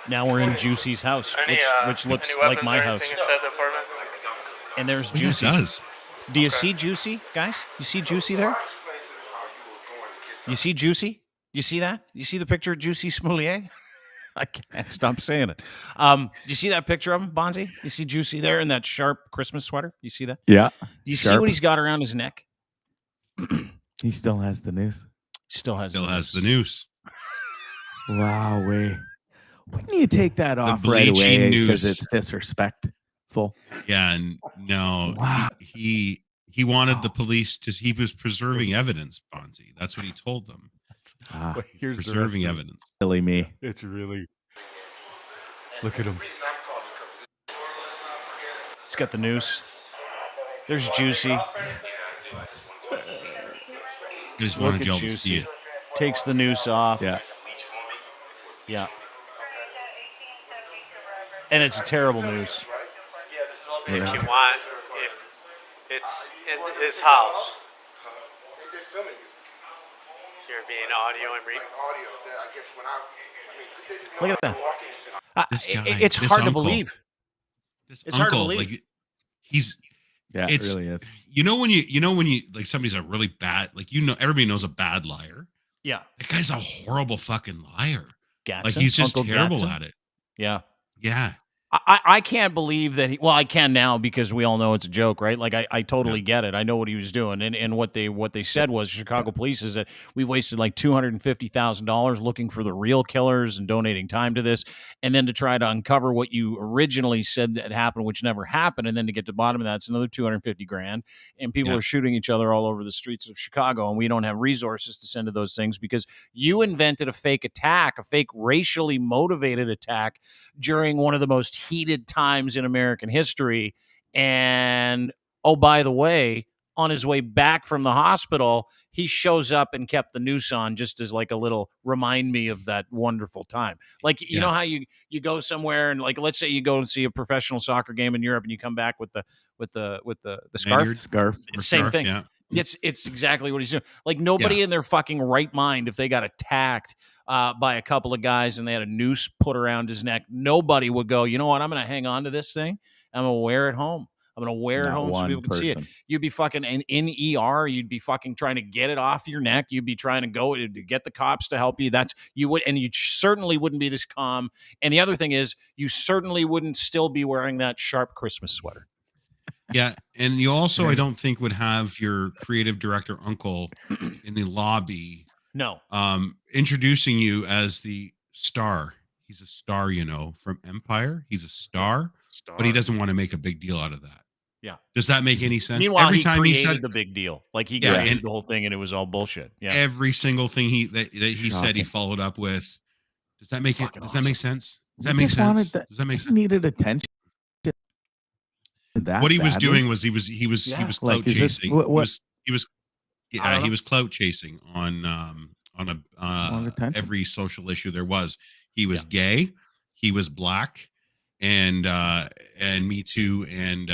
Now we're in Jussie's house, which looks like my house. Inside the apartment? And there's Yeah, Jussie. it does. Do you see Jussie, guys? You see Jussie there? You see Jussie? You see that? You see the picture of Jussie Smollett? I can't stop saying it. You see that picture of him, Bonzi? You see Jussie there in that sharp Christmas sweater? You see that? Yeah. Do you see what he's got around his neck? He still has the noose. Still has the noose. Wow, wouldn't you take that off right bleaching away noose. because it's disrespectful? Yeah, and no, Wow. he wanted the police to. He was preserving evidence, Bonzi. That's what he told them. Here's preserving evidence. Silly me. It's really. Look at him. He's got the noose. There's Jussie. I just wanted y'all to see it. Takes the noose off. Yeah. Yeah. And it's a terrible noose. If you want, if it's in his house, They're filming you. you're being audio and read. Audio. I guess when Look at that. This guy, It's this hard to uncle. believe. This It's hard to uncle, believe. like, he's. Yeah, It's, it really is. You know when you like somebody's a really bad, like, everybody knows a bad liar. Yeah. That guy's a horrible fucking liar. Gatson, Like, he's just Uncle terrible Gatson. at it. Yeah. Yeah. I can't believe that I can now because we all know it's a joke, right? Like I totally get it. I know what he was doing. And what they said was Chicago police is that we wasted like $250,000 looking for the real killers and donating time to this. And then to try to uncover what you originally said that happened, which never happened. And then to get to the bottom of that, it's another 250 grand. And people are shooting each other all over the streets of Chicago. And we don't have resources to send to those things because you invented a fake attack, a fake racially motivated attack during one of the most heated times in American history. And oh, by the way, on his way back from the hospital, he shows up and kept the noose on just as like a little remind me of that wonderful time. Like, you know how you go somewhere and like, let's say you go and see a professional soccer game in Europe and you come back with the scarf. It's the same thing. Yeah. It's exactly what he's doing. Like nobody in their fucking right mind, if they got attacked by a couple of guys and they had a noose put around his neck, nobody would go, you know what, I'm going to hang on to this thing. I'm going to wear it home. I'm going to wear it home so people can see it. You'd be fucking in ER. You'd be fucking trying to get it off your neck. You'd be trying to go to get the cops to help you. And you certainly wouldn't be this calm. And the other thing is you certainly wouldn't still be wearing that sharp Christmas sweater. Yeah, and you also, I don't think, would have your creative director uncle in the lobby. No. Introducing you as the star. He's a star, from Empire. He's a star, but he doesn't want to make a big deal out of that. Yeah. Does that make any sense? Meanwhile, every time he said the big deal, like he created the whole thing, and it was all bullshit. Yeah. Every single thing he said, he followed up with. Does that make it? Does that make sense? Does that make sense? Does that make sense? Needed attention. What he was doing was he was clout chasing. He was clout chasing on every social issue there was. He was gay, he was black, and Me Too, and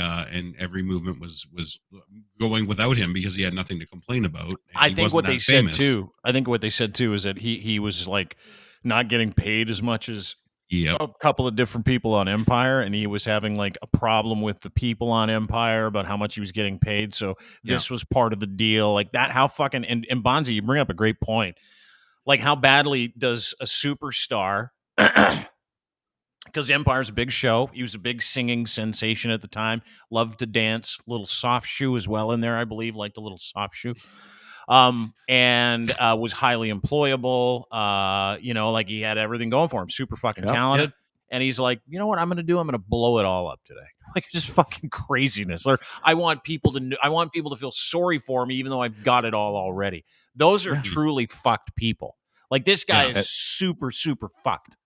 every movement was going without him because he had nothing to complain about. I think what they said too is that he was like not getting paid as much as a couple of different people on Empire, and he was having like a problem with the people on Empire about how much he was getting paid. So this was part of the deal. Like that, how fucking and Bonzi, you bring up a great point. Like how badly does a superstar, because Empire's a big show. He was a big singing sensation at the time. Loved to dance. Little soft shoe as well in there, I believe, like the little soft shoe. And was highly employable. Like he had everything going for him. Super fucking talented. And he's like, you know what I'm going to do? I'm going to blow it all up today. Like just fucking craziness. Or I want people to feel sorry for me, even though I've got it all already. Those are truly fucked people. Like this guy is super, super fucked.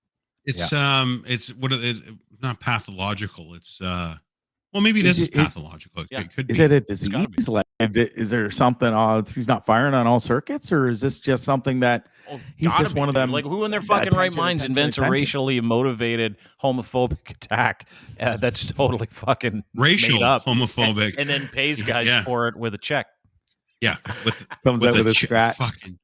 It's not pathological. It's well, maybe it is pathological. It could be. Is it a disease? Like, is there something? He's not firing on all circuits, or is this just something that he's just one of them? Like, who in their fucking right minds invents a racially motivated homophobic attack that's totally fucking racial made up homophobic, and then pays guys for it with a check? Yeah, comes out with a strat. Fucking,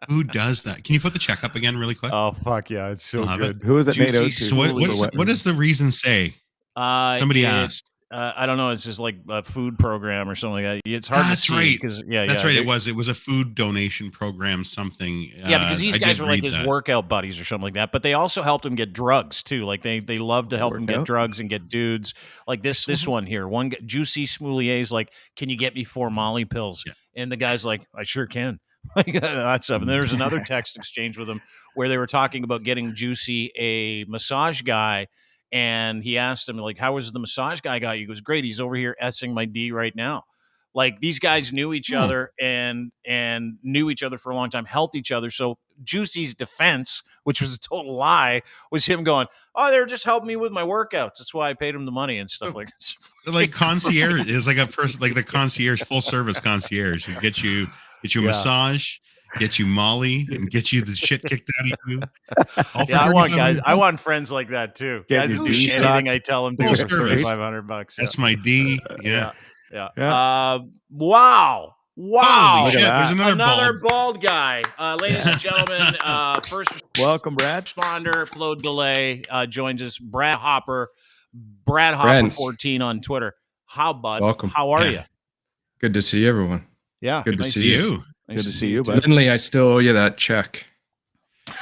who does that? Can you put the check up again really quick? Oh fuck yeah, it's so good. Who is it made out to? What does the reason say? Somebody asked. I don't know. It's just like a food program or something like that. It's hard to see. That's right. It was a food donation program, something. Because these guys were like his workout buddies or something like that. But they also helped him get drugs too. Like they love to help him get drugs and get dudes. Like this one here. One guy, Jussie Smollett's like, can you get me 4 Molly pills? Yeah. And the guy's like, I sure can. Like that stuff. And there's another text exchange with him where they were talking about getting Jussie a massage guy. And he asked him, like, how was the massage guy got you? He goes, great. He's over here S-ing my D right now. Like, these guys knew each other and knew each other for a long time, helped each other. So Jussie's defense, which was a total lie, was him going, oh, they were just helping me with my workouts. That's why I paid him the money and stuff like this. Like concierge is like a person, like the concierge, full service concierge. He get you a massage, get you Molly, and get you the shit kicked out of you. I want friends like that too. Guys who do anything I tell them to for $3,500. That's my D. Yeah. Wow. Holy shit, there's another bald guy. Ladies and gentlemen, first welcome, Brad. Responder, upload delay, joins us. Brad Hopper 14 on Twitter. Bud? Welcome. How are you? Good to see everyone. Yeah. Good to see you. Good to see you, bud. Lindley, I still owe you that check.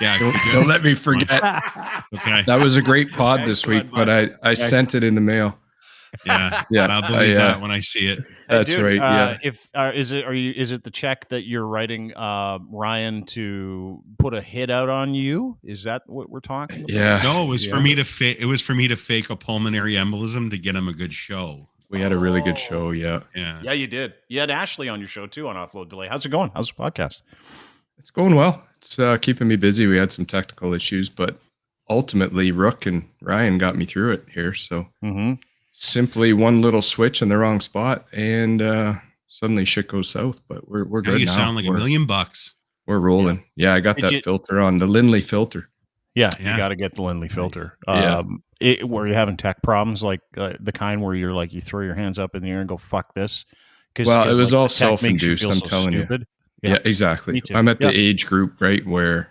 Yeah, don't let me forget. Okay. That was a great pod this week, but I sent it in the mail. Yeah, yeah. I'll believe that when I see it. That's Dude, right. Yeah. Is it the check that you're writing Ryan to put a hit out on you? Is that what we're talking about? Yeah. No, it was for me to fake a pulmonary embolism to get him a good show. We had a really good show. Yeah. Yeah, you did. You had Ashley on your show too on Offload Delay. How's it going? How's the podcast? It's going well. It's keeping me busy. We had some technical issues, but ultimately Rook and Ryan got me through it here. So simply one little switch in the wrong spot, and suddenly shit goes south. But we're good now. You sound like $1 million. We're rolling. Yeah, I got that filter on, the Lindley filter. Yeah, you got to get the Lindley filter. Were you having tech problems like the kind where you're like you throw your hands up in the air and go fuck this? Well, it was all self-induced. I'm telling you. Yeah, exactly. I'm at the age group, right, where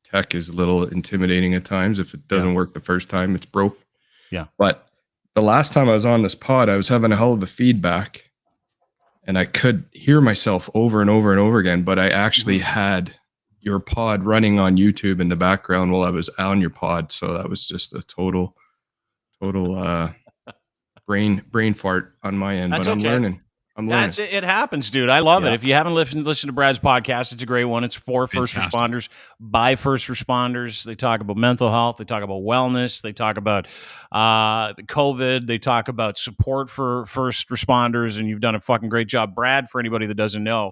tech is a little intimidating at times. If it doesn't work the first time, it's broke. Yeah. But the last time I was on this pod, I was having a hell of a feedback, and I could hear myself over and over and over again. But I actually had your pod running on YouTube in the background while I was on your pod, so that was just a total brain fart on my end. That's but I'm okay. learning. That's it. It happens, dude. I love it. If you haven't listened to Brad's podcast, it's a great one. It's for first responders, by first responders. They talk about mental health. They talk about wellness. They talk about COVID. They talk about support for first responders, and you've done a fucking great job. Brad, for anybody that doesn't know,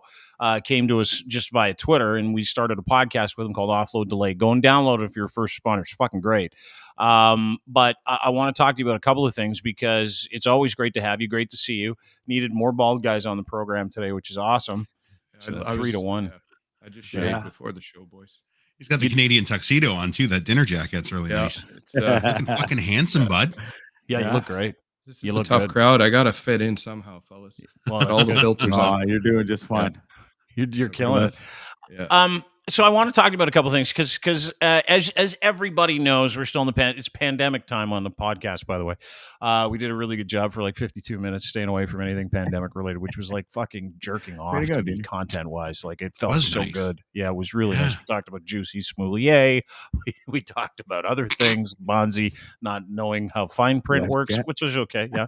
came to us just via Twitter, and we started a podcast with him called Offload Delay. Go and download it if you're a first responder. It's fucking great. But I want to talk to you about a couple of things because it's always great to have you. Great to see you. Needed more bald guys on the program today, which is awesome. So 3-1. I just shaved before the show, boys. He's got the Canadian tuxedo on too. That dinner jacket's really nice. It's, looking fucking handsome, bud. Yeah, you look great. This is a tough crowd. I got to fit in somehow, fellas. Well, all the filters on. You're doing just fine. You're killing it. Yeah. So I want to talk about a couple of things because as everybody knows, we're still in it's pandemic time on the podcast, by the way. We did a really good job for like 52 minutes staying away from anything pandemic related, which was like fucking jerking off to me content wise. Like it felt so good. Yeah, it was really nice. We talked about Jussie Smollett. We talked about other things, Bonzi not knowing how fine print works, which was okay. Yeah.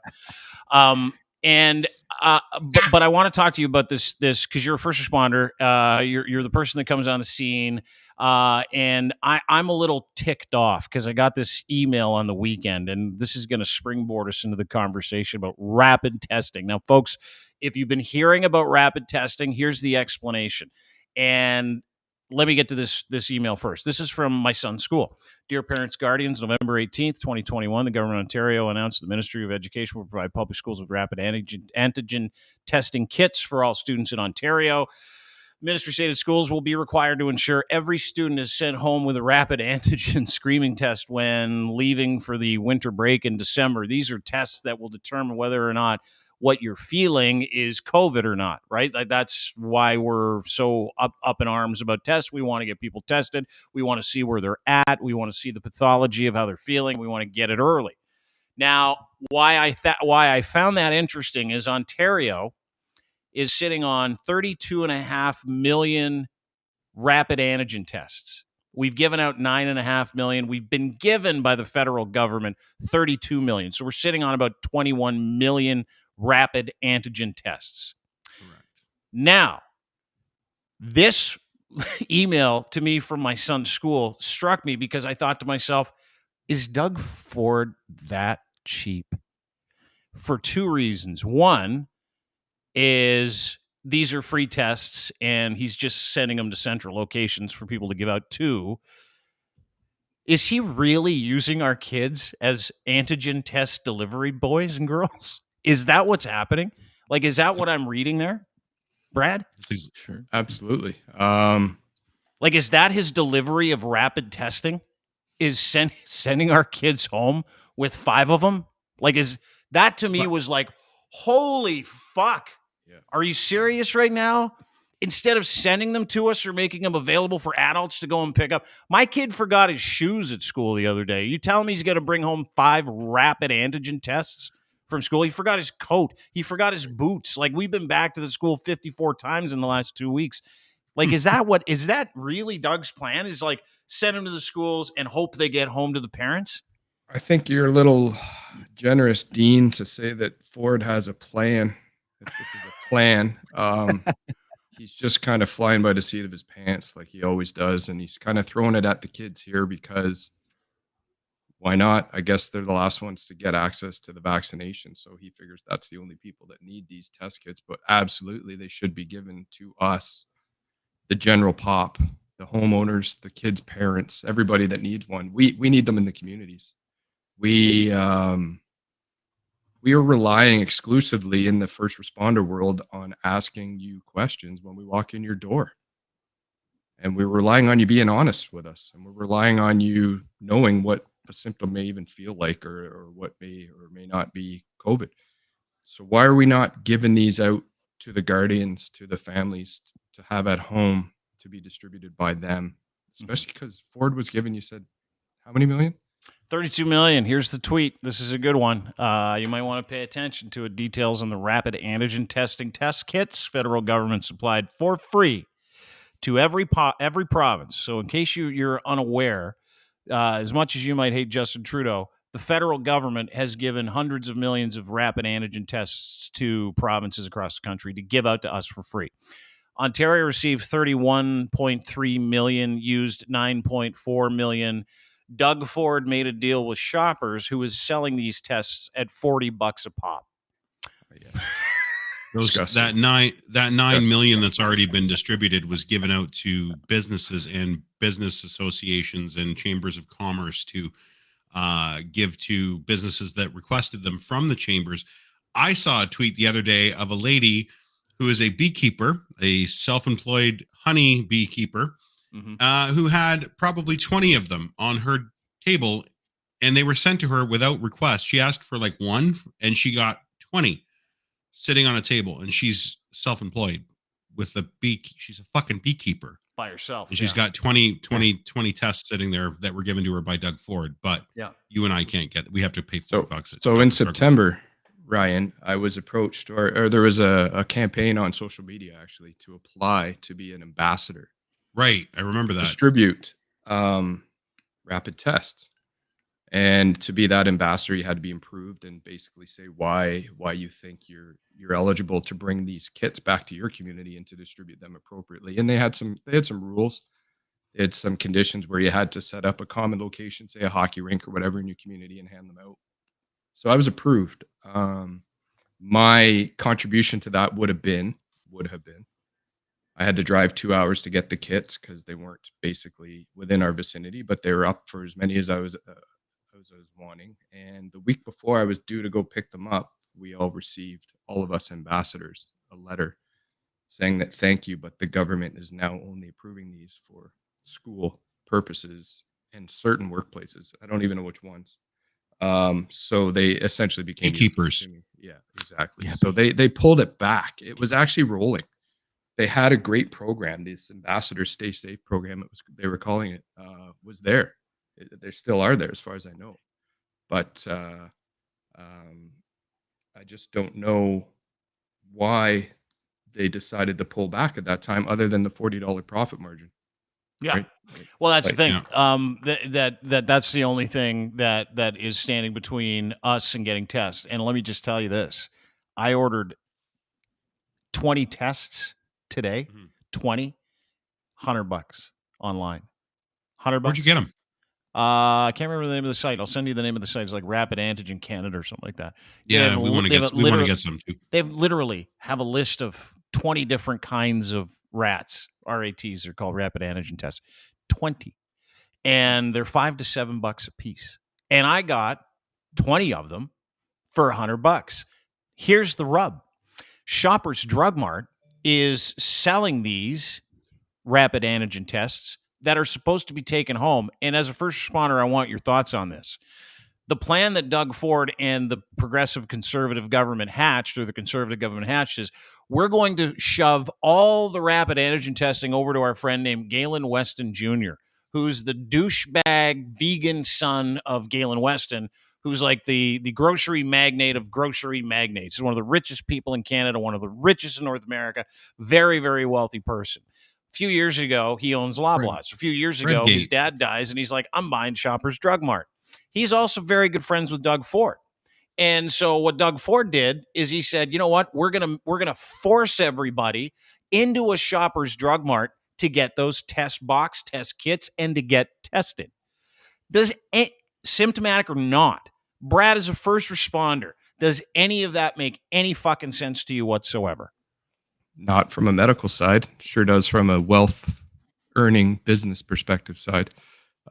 But I want to talk to you about this because you're a first responder. You're the person that comes on the scene, and I'm a little ticked off because I got this email on the weekend, and this is going to springboard us into the conversation about rapid testing. Now, folks, if you've been hearing about rapid testing, here's the explanation. And let me get to this email first. This is from my son's school. Dear parents, guardians, November 18th, 2021, the government of Ontario announced the Ministry of Education will provide public schools with rapid antigen testing kits for all students in Ontario. The ministry stated schools will be required to ensure every student is sent home with a rapid antigen screening test when leaving for the winter break in December. These are tests that will determine whether or not what you're feeling is COVID or not, right? Like that's why we're so up in arms about tests. We want to get people tested. We want to see where they're at. We want to see the pathology of how they're feeling. We want to get it early. Now, why I found that interesting is Ontario is sitting on 32.5 million rapid antigen tests. We've given out 9.5 million. We've been given by the federal government 32 million. So we're sitting on about 21 million rapid antigen tests. Correct. Now, this email to me from my son's school struck me because I thought to myself, is Doug Ford that cheap? For two reasons. One is these are free tests and he's just sending them to central locations for people to give out. Two, is he really using our kids as antigen test delivery boys and girls? Is that what's happening? Like, is that what I'm reading there, Brad? Sure, absolutely. Like, is that his delivery of rapid testing? Is sending our kids home with 5 of them? Like, is that to me was like, holy fuck. Yeah. Are you serious right now? Instead of sending them to us or making them available for adults to go and pick up. My kid forgot his shoes at school the other day. You tell him he's going to bring home 5 rapid antigen tests from school? He forgot his coat. He forgot his boots. Like, we've been back to the school 54 times in the last 2 weeks. Like, is that really Doug's plan? Is like, send them to the schools, and hope they get home to the parents? I think you're a little generous, Dean, to say that Ford has a plan. If this is a plan, he's just kind of flying by the seat of his pants like he always does. And he's kind of throwing it at the kids here because why not? I guess they're the last ones to get access to the vaccination. So he figures that's the only people that need these test kits. But absolutely, they should be given to us, the general pop, the homeowners, the kids' parents, everybody that needs one. We need them in the communities. We are relying exclusively in the first responder world on asking you questions when we walk in your door. And we're relying on you being honest with us. And we're relying on you knowing what a symptom may even feel like or what may or may not be COVID. So why are we not giving these out to the guardians, to the families to have at home to be distributed by them? Especially because Ford was given, you said, how many million? 32 million. Here's the tweet. This is a good one. You might want to pay attention to it. Details on the rapid antigen testing test kits federal government supplied for free to every province. So in case you're unaware, as much as you might hate Justin Trudeau, the federal government has given hundreds of millions of rapid antigen tests to provinces across the country to give out to us for free. Ontario received 31.3 million, used 9.4 million. Doug Ford made a deal with Shoppers, who is selling these tests at $40 a pop. That 9 million that's already been distributed was given out to businesses and business associations and chambers of commerce to give to businesses that requested them from the chambers. I saw a tweet the other day of a lady who is a beekeeper, a self-employed honey beekeeper, who had probably 20 of them on her table, and they were sent to her without request. She asked for like one, and she got 20 sitting on a table, and she's self-employed with a bee. She's a fucking beekeeper by herself. And she's got 20 tests sitting there that were given to her by Doug Ford. But you and I can't get, we have to pay $4. So in September, Ryan, I was approached, or there was a campaign on social media actually to apply to be an ambassador. Right. I remember that. Distribute rapid tests. And to be that ambassador, you had to be improved and basically say why you think you're eligible to bring these kits back to your community and to distribute them appropriately. And they had some rules. They had some conditions where you had to set up a common location, say a hockey rink or whatever in your community, and hand them out. So I was approved. My contribution to that would have been I had to drive 2 hours to get the kits because they weren't basically within our vicinity, but they were up for as many as I was wanting. And the week before I was due to go pick them up, we all received, all of us ambassadors, a letter saying that thank you, but the government is now only approving these for school purposes and certain workplaces. I don't even know which ones. So they essentially became beekeepers. Yeah, exactly. Yeah. So they pulled it back. It was actually rolling. They had a great program. This Ambassador Stay Safe program, they were calling it, was there. They still are there as far as I know. But I just don't know why they decided to pull back at that time other than the $40 profit margin. Yeah. Right? Well, that's the thing. That's the only thing that is standing between us and getting tests. And let me just tell you this. I ordered 20 tests today. 20, $100 online. $100. Where'd you get them? I can't remember the name of the site. I'll send you the name of the site. It's like Rapid Antigen Canada or something like that. Yeah, we want to get some too. They literally have a list of 20 different kinds of rats. RATs are called rapid antigen tests. 20. And they're $5 to $7 a piece. And I got 20 of them for $100. Here's the rub. Shoppers Drug Mart is selling these rapid antigen tests that are supposed to be taken home. And as a first responder, I want your thoughts on this. The plan that Doug Ford and the progressive conservative government hatched, or the conservative government hatched, is we're going to shove all the rapid antigen testing over to our friend named Galen Weston Jr., who's the douchebag vegan son of Galen Weston, who's like the grocery magnate of grocery magnates. He's one of the richest people in Canada, one of the richest in North America, very, very wealthy person. few years ago, he owns Loblaws. A few years ago, his dad dies, and he's like, I'm buying Shoppers Drug Mart. He's also very good friends with Doug Ford. And so what Doug Ford did is he said, you know what? We're gonna force everybody into a Shoppers Drug Mart to get those test kits and to get tested. Does symptomatic or not, Brad is a first responder. Does any of that make any fucking sense to you whatsoever? Not from a medical side. Sure does from a wealth earning business perspective side.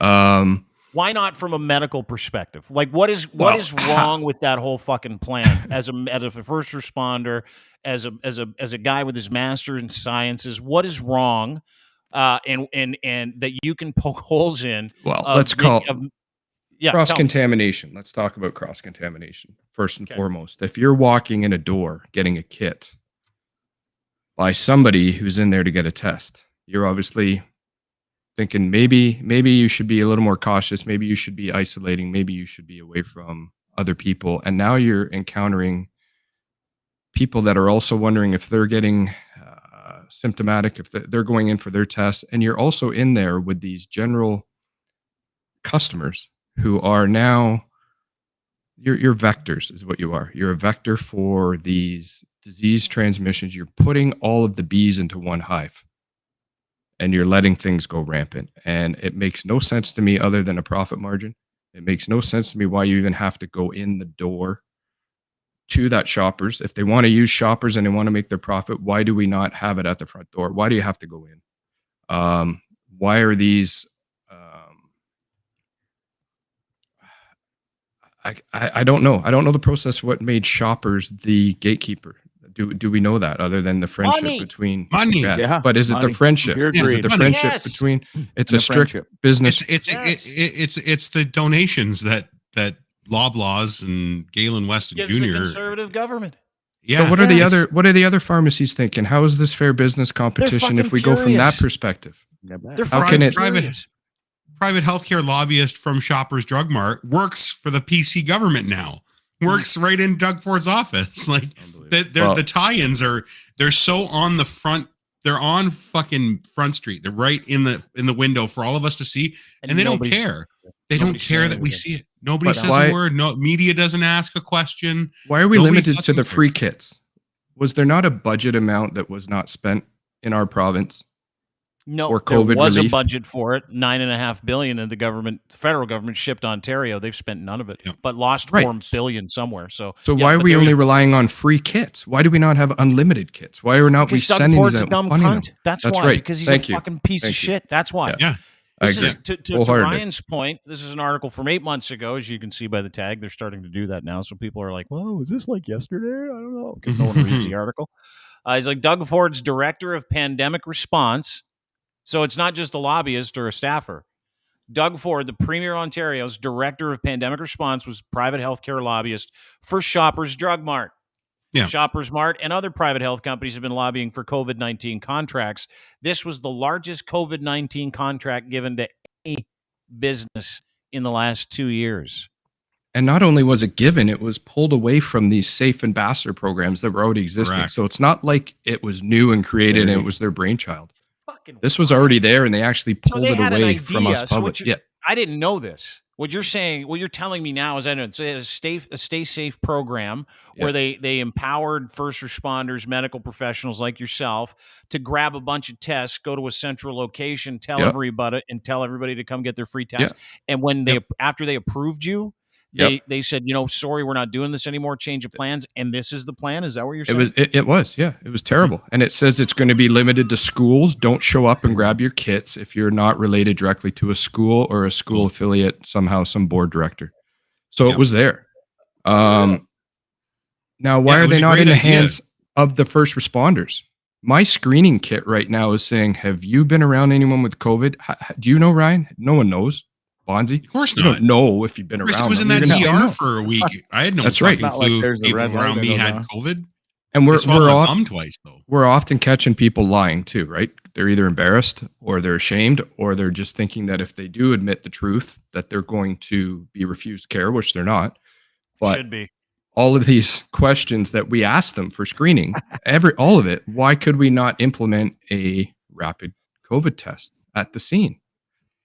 Why not from a medical perspective? Like, what is wrong with that whole fucking plan? As a first responder, as a guy with his master's in sciences, what is wrong? And that you can poke holes in. Well, let's call cross-contamination. Let's talk about cross-contamination first and foremost. If you're walking in a door getting a kit by somebody who's in there to get a test, you're obviously thinking maybe you should be a little more cautious. Maybe you should be isolating. Maybe you should be away from other people. And now you're encountering people that are also wondering if they're getting symptomatic, if they're going in for their tests. And you're also in there with these general customers who are now, you're vectors is what you are. You're a vector for these disease transmissions. You're putting all of the bees into one hive and you're letting things go rampant. And it makes no sense to me other than a profit margin. It makes no sense to me why you even have to go in the door to that Shoppers. If they want to use Shoppers and they want to make their profit, why do we not have it at the front door? Why do you have to go in? Why are these I don't know. I don't know the process. What made Shoppers the gatekeeper? Do we know that other than the friendship between money? Yeah. But is it the friendship? Is it the friendship between? It's a strict business. It's the donations that Loblaws and Galen Weston Gives Jr. the conservative government. Yeah. So what are the other pharmacies thinking? How is this fair business competition if we go from that perspective? They're private healthcare lobbyist from Shoppers Drug Mart works for the PC government now. Works right in Doug Ford's office. Like the tie-ins they're so on the front. They're on fucking Front Street. They're right in the window for all of us to see, and they don't care. They don't care that we see it. Nobody says a word. No media doesn't ask a question. Why are we limited to the free kits? Was there not a budget amount that was not spent in our province? No, or COVID there was relief? A budget for it, $9.5 billion, and the federal government shipped Ontario. They've spent none of it, but lost $4 billion somewhere. So why are we only relying on free kits? Why do we not have unlimited kits? Why are not we sending Doug Ford's these a out? dumb cunt. That's why. Right. Because he's a fucking piece of shit. That's why. Yeah. This is to Ryan's point. This is an article from 8 months ago, as you can see by the tag. They're starting to do that now, so people are like, "Whoa, is this like yesterday?" I don't know, because no one reads the article. He's like Doug Ford's director of pandemic response. So it's not just a lobbyist or a staffer. Doug Ford, the Premier of Ontario's director of pandemic response, was private healthcare lobbyist for Shoppers Drug Mart. Yeah. Shoppers Mart and other private health companies have been lobbying for COVID-19 contracts. This was the largest COVID-19 contract given to any business in the last 2 years. And not only was it given, it was pulled away from these safe ambassador programs that were already existing. Correct. So it's not like it was new and created and it was their brainchild. This was already there, and they actually pulled it away from us public. I didn't know this. What you're saying, what you're telling me now is that it's a stay safe program where they empowered first responders, medical professionals like yourself to grab a bunch of tests, go to a central location, tell everybody to come get their free test. And when after they approved you, they said, sorry, we're not doing this anymore. Change of plans. And this is the plan. Is that what you're saying? It was. It was terrible. And it says it's going to be limited to schools. Don't show up and grab your kits if you're not related directly to a school or a school affiliate, somehow some board director. So it was there. Now, why are they not in the hands of the first responders? My screening kit right now is saying, have you been around anyone with COVID? Do you know, Ryan? No one knows. Bonzi? Of course not. You don't know if you've been around. I was in that ER for a week. I had no fucking clue people around me had COVID. And we're twice, though. We're often catching people lying too, right? They're either embarrassed or they're ashamed, or they're just thinking that if they do admit the truth, that they're going to be refused care, which they're not. But should be. All of these questions that we ask them for screening, all of it, why could we not implement a rapid COVID test at the scene.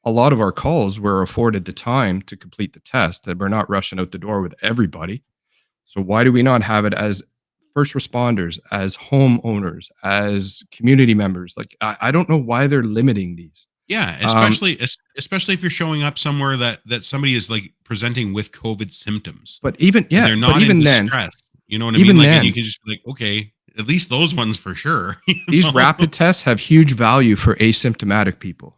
A lot of our calls were afforded the time to complete the test, that we're not rushing out the door with everybody. So why do we not have it as first responders, as homeowners, as community members? Like, I don't know why they're limiting these. Yeah, especially if you're showing up somewhere that somebody is like presenting with COVID symptoms. But even they're not in distress. You know what I mean? Like, and you can just be like, okay, at least those ones for sure. These rapid tests have huge value for asymptomatic people.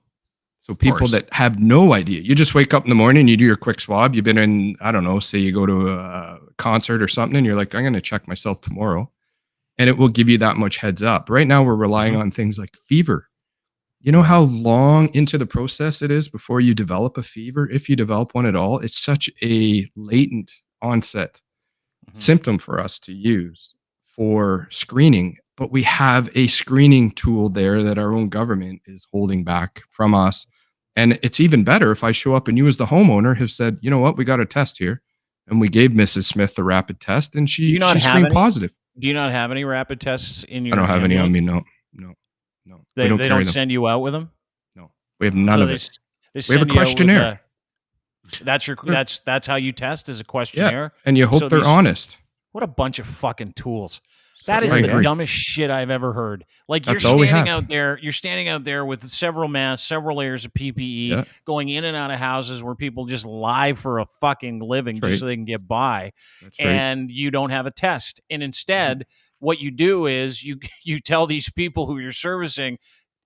So people that have no idea. You just wake up in the morning, you do your quick swab. You've been in, I don't know, say you go to a concert or something, and you're like, I'm going to check myself tomorrow. And it will give you that much heads up. Right now, we're relying on things like fever. You know how long into the process it is before you develop a fever, if you develop one at all? It's such a latent onset symptom for us to use for screening. But we have a screening tool there that our own government is holding back from us. And it's even better if I show up and you as the homeowner have said, you know what, we got a test here. And we gave Mrs. Smith the rapid test and she screened positive. Do you not have any rapid tests in your I don't have any on me, no. They don't send you out with them? No. We have none of it. We have a questionnaire. That's how you test, is a questionnaire. Yeah, and you hope they're honest. What a bunch of fucking tools. That is the dumbest shit I've ever heard. Like, you're standing out there with several masks, several layers of PPE, going in and out of houses where people just lie for a fucking living just so they can get by. And you don't have a test. And instead, what you do is you tell these people who you're servicing,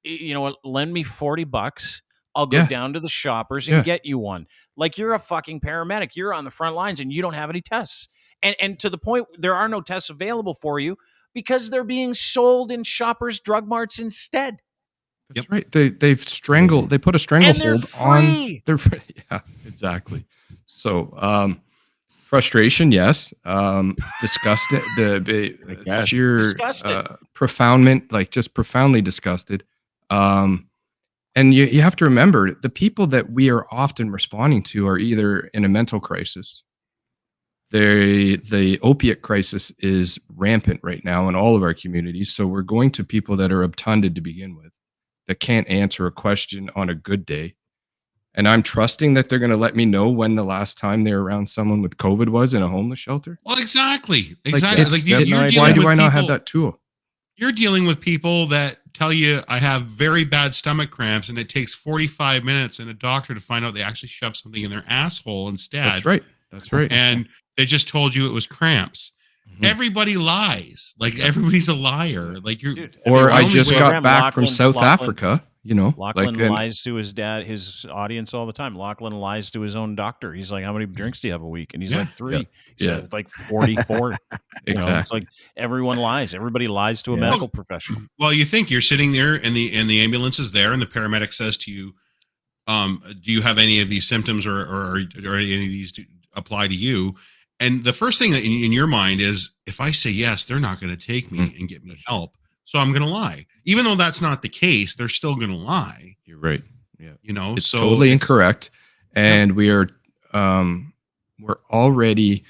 you know what, lend me $40. I'll go down to the Shoppers and get you one. Like, you're a fucking paramedic. You're on the front lines and you don't have any tests. And to the point, there are no tests available for you because they're being sold in Shoppers Drug Marts instead. That's right. They put a stranglehold on. They're free. Yeah, exactly. So frustration, yes. Disgusted. The sheer profoundment, like just profoundly disgusted. And you have to remember, the people that we are often responding to are either in a mental crisis. The opiate crisis is rampant right now in all of our communities. So we're going to people that are obtunded to begin with, that can't answer a question on a good day. And I'm trusting that they're going to let me know when the last time they were around someone with COVID was in a homeless shelter. Well, exactly. Why do I not have that tool? You're dealing with people that tell you, I have very bad stomach cramps, and it takes 45 minutes and a doctor to find out they actually shoved something in their asshole instead. That's right. And they just told you it was cramps. Everybody lies. Like, everybody's a liar. Like, or I just got back from South Africa. You know, Lachlan lies to his dad, his audience all the time. Lachlan lies to his own doctor. He's like, how many drinks do you have a week? And he's like, 3. It's like 44. Exactly. You know, it's like everyone lies. Everybody lies to a medical professional. Well, you think you're sitting there and the ambulance is there and the paramedic says to you, do you have any of these symptoms or any of these apply to you? And the first thing that in your mind is, if I say yes, they're not going to take me and get me help. So I'm going to lie. Even though that's not the case, they're still going to lie. You're right. Yeah. You know, it's totally incorrect. And we're already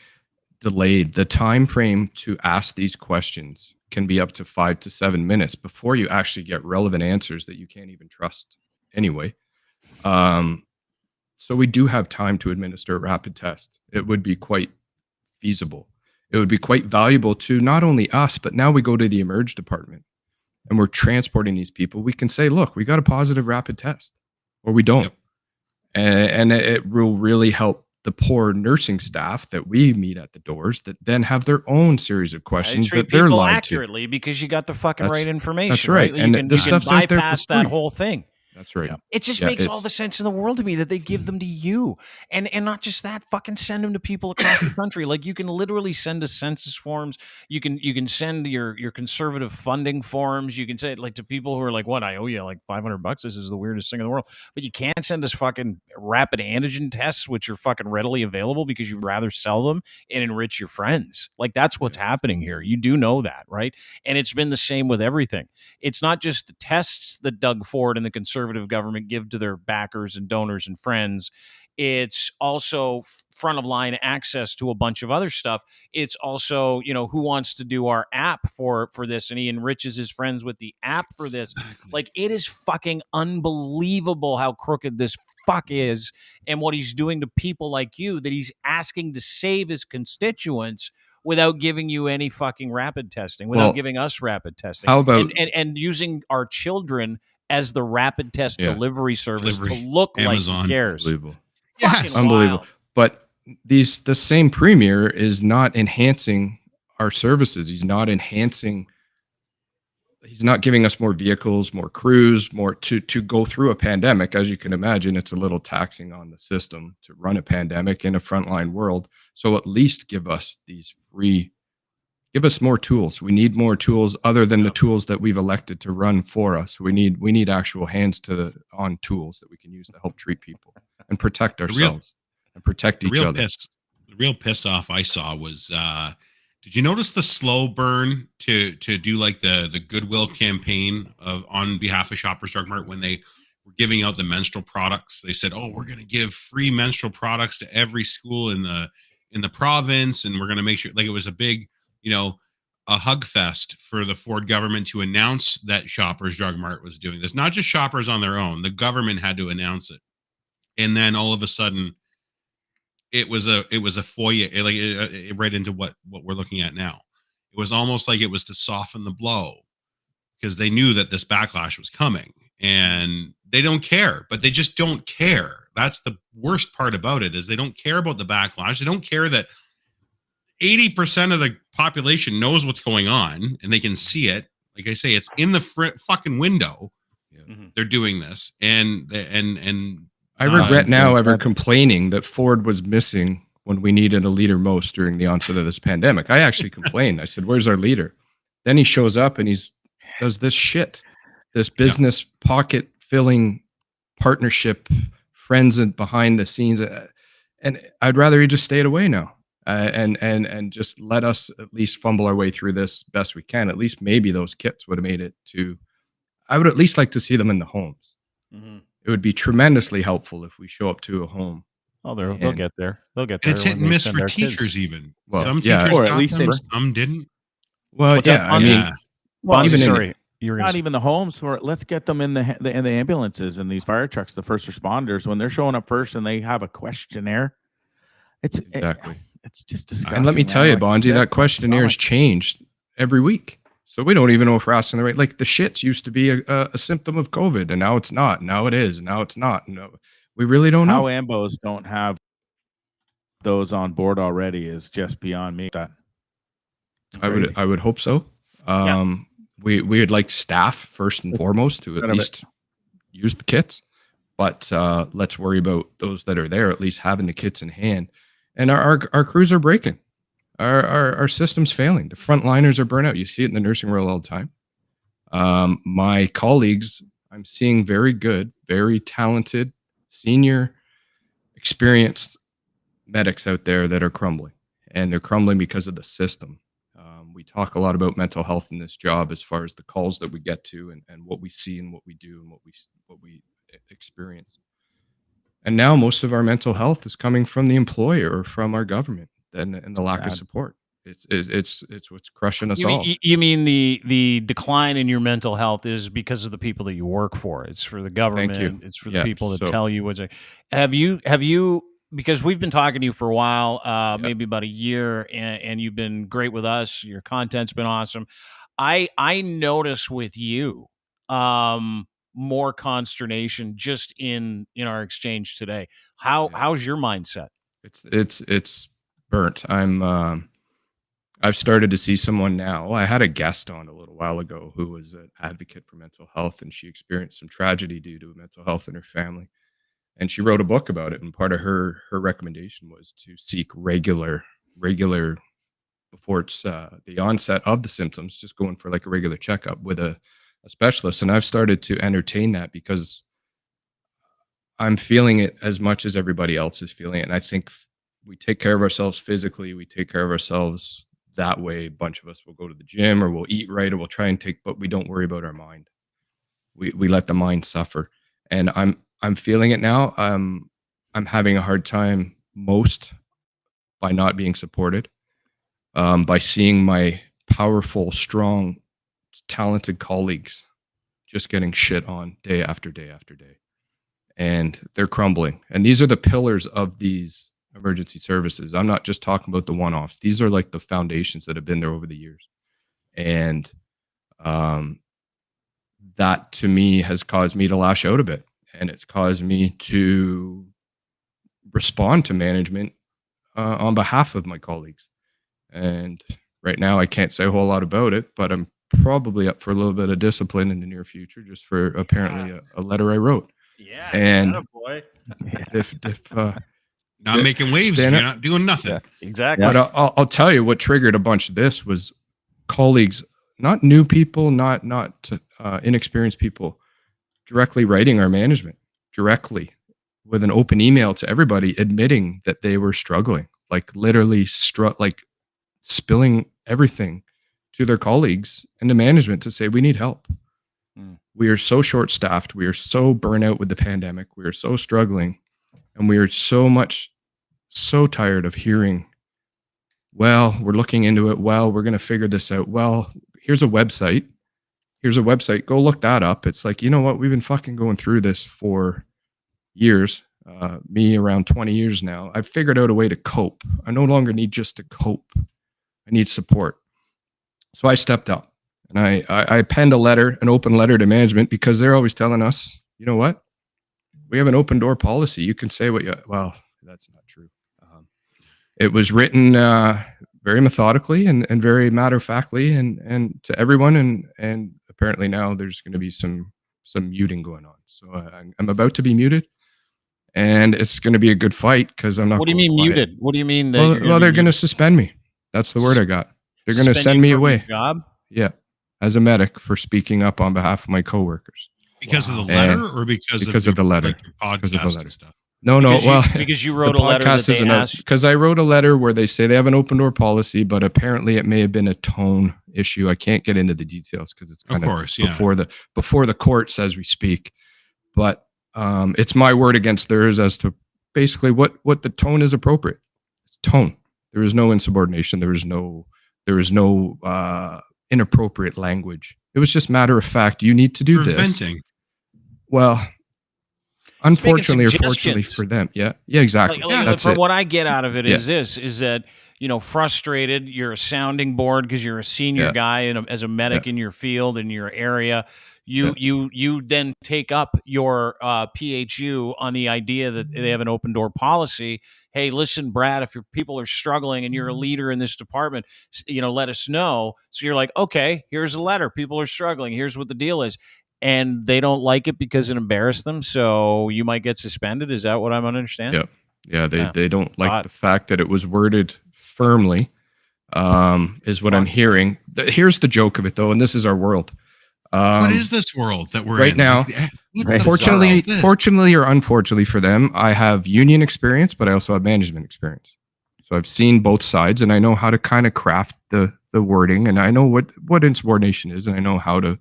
delayed. The time frame to ask these questions can be up to 5 to 7 minutes before you actually get relevant answers that you can't even trust anyway. So we do have time to administer a rapid test. It would be quite feasible. It would be quite valuable to not only us, but now we go to the emerge department and we're transporting these people. We can say, look, we got a positive rapid test, or we don't. And it will really help the poor nursing staff that we meet at the doors that then have their own series of questions that they're lied accurately because you got the fucking right information. That's right. And you can bypass that whole thing. That's right. Yeah. It just makes all the sense in the world to me that they give them to you. And not just that, fucking send them to people across the country. Like, you can literally send us census forms. You can send your conservative funding forms. You can say it like to people who are like, what, I owe you like $500. This is the weirdest thing in the world. But you can't send us fucking rapid antigen tests, which are fucking readily available because you'd rather sell them and enrich your friends. Like, that's what's happening here. You do know that, right? And it's been the same with everything. It's not just the tests that Doug Ford and the conservative government give to their backers and donors and friends. It's also front of line access to a bunch of other stuff. It's also, who wants to do our app for this, and he enriches his friends with the app for this. Like, it is fucking unbelievable how crooked this fuck is, and what he's doing to people like you, that he's asking to save his constituents without giving you any fucking rapid testing, without giving us rapid testing. How about and using our children as the rapid test delivery service to look Amazon. like he cares. Unbelievable. Yes. Unbelievable. Wild. But the same premier is not enhancing our services. He's not giving us more vehicles, more crews, more to go through a pandemic. As you can imagine, it's a little taxing on the system to run a pandemic in a frontline world. So at least give us more tools. We need more tools other than the tools that we've elected to run for us. We need actual hands on tools that we can use to help treat people and protect ourselves and protect each other. The real piss off I saw was, did you notice the slow burn to do like the goodwill campaign on behalf of Shoppers Drug Mart when they were giving out the menstrual products? They said, "Oh, we're going to give free menstrual products to every school in the province, and we're going to make sure." Like, it was a big, a hug fest for the Ford government to announce that Shoppers Drug Mart was doing this. Not just Shoppers on their own; the government had to announce it, and then all of a sudden, it was a foyer, it right into what we're looking at now. It was almost like it was to soften the blow, because they knew that this backlash was coming, and they don't care. But they just don't care. That's the worst part about it, is they don't care about the backlash. They don't care that 80% of the population knows what's going on, and they can see it. Like I say, it's in the fucking window. They're doing this, and I regret now ever complaining that Ford was missing when we needed a leader most during the onset of this pandemic. I actually complained. I said, "Where's our leader?" Then he shows up and does this shit, this business pocket filling partnership, friends and behind the scenes. And I'd rather he just stayed away now, and just let us at least fumble our way through this best we can. At least maybe those kits would have made it to. I would at least like to see them in the homes. It would be tremendously helpful if we show up to a home. Oh, they'll get there. They'll get there. It's hit and miss for teachers, even. Well, some teachers or at got least them, some didn't. Well, I mean, not even the homes. Let's get them in the ambulances and these fire trucks, the first responders, when they're showing up first and they have a questionnaire. It's just disgusting. And let me tell you, Bonzi, that questionnaire has changed every week. So we don't even know if we're asking the right. Like, the shits used to be a symptom of COVID, and now it's not. Now it is. Now it's not. No, we really don't know. How AMBOs don't have those on board already is just beyond me. I would hope so. We would like staff first and foremost to at least use the kits, but let's worry about those that are there at least having the kits in hand. And our crews are breaking. Our system's failing. The frontliners are burnt out. You see it in the nursing world all the time. My colleagues, I'm seeing very good, very talented, senior, experienced medics out there that are crumbling, and they're crumbling because of the system. We talk a lot about mental health in this job, as far as the calls that we get to, and what we see and what we do and what we experience. And now most of our mental health is coming from the employer or from our government, and the lack of support. It's what's crushing us all. You mean the decline in your mental health is because of the people that you work for? It's for the government. Thank you. It's for the people that tell you what's. Have you? Because we've been talking to you for a while, maybe about a year, and you've been great with us. Your content's been awesome. I notice with you more consternation just in our exchange today. How's your mindset? It's burnt. I've started to see someone now. I had a guest on a little while ago who was an advocate for mental health, and she experienced some tragedy due to mental health in her family. And she wrote a book about it. And part of her recommendation was to seek regular before it's the onset of the symptoms, just going for like a regular checkup with a specialist. And I've started to entertain that because I'm feeling it as much as everybody else is feeling it. And I think we take care of ourselves physically. We take care of ourselves that way. A bunch of us will go to the gym, or we'll eat right, or we'll try and but we don't worry about our mind. We let the mind suffer. And I'm feeling it now. I'm having a hard time most by not being supported, by seeing my powerful, strong, talented colleagues just getting shit on day after day after day. And they're crumbling. And these are the pillars of these emergency services. I'm not just talking about the one-offs. These are like the foundations that have been there over the years. And that to me has caused me to lash out a bit. And it's caused me to respond to management on behalf of my colleagues. And right now I can't say a whole lot about it, but I'm probably up for a little bit of discipline in the near future, just for apparently a letter I wrote. Yeah, and boy. if not making waves, you're not doing nothing. Yeah, exactly. But I'll tell you what triggered a bunch of this was colleagues, not new people, not inexperienced people, directly writing our management directly with an open email to everybody, admitting that they were struggling, like literally like spilling everything to their colleagues and to management to say, we need help. We are so short-staffed. We are so burnt out with the pandemic. We are so struggling. And we are so tired of hearing, well, we're looking into it. Well, we're going to figure this out. Well, here's a website. Go look that up. It's like, you know what? We've been fucking going through this for years. Me around 20 years now. I've figured out a way to cope. I no longer need just to cope. I need support. So I stepped up and I penned an open letter to management, because they're always telling us, you know what? We have an open door policy. You can say well, that's not true. It was written very methodically and very matter-of-factly and to everyone. And apparently now there's going to be some muting going on. So I'm about to be muted, and it's going to be a good fight, because I'm not. What do you mean muted? What do you mean? Well, they're going to suspend me. That's the word I got. They're going to send me away. Job? Yeah, as a medic for speaking up on behalf of my coworkers. Because of the letter, or because of the letter? Like because of the letter. Stuff? No, because you wrote a letter that they asked. Because I wrote a letter where they say they have an open door policy, but apparently it may have been a tone issue. I can't get into the details because it's kind of before the courts as we speak. But it's my word against theirs as to basically what the tone is appropriate. It's tone. There is no insubordination. There is no inappropriate language. It was just matter of fact. You need to do this. Well, unfortunately or fortunately for them. Yeah, exactly. From what I get out of it is that, frustrated, you're a sounding board because you're a senior guy and as a medic in your field, in your area. You then take up your PHU on the idea that they have an open door policy. Hey, listen, Brad, if your people are struggling and you're a leader in this department, let us know. So you're like, okay, here's a letter. People are struggling. Here's what the deal is. And they don't like it because it embarrassed them. So you might get suspended. Is that what I'm understanding? Yeah. They don't like the fact that it was worded firmly, is what I'm hearing. Here's the joke of it, though, and this is our world. What is this world that we're right in now? Fortunately or unfortunately for them, I have union experience, but I also have management experience. So I've seen both sides, and I know how to kind of craft the wording, and I know what insubordination is, and I know how to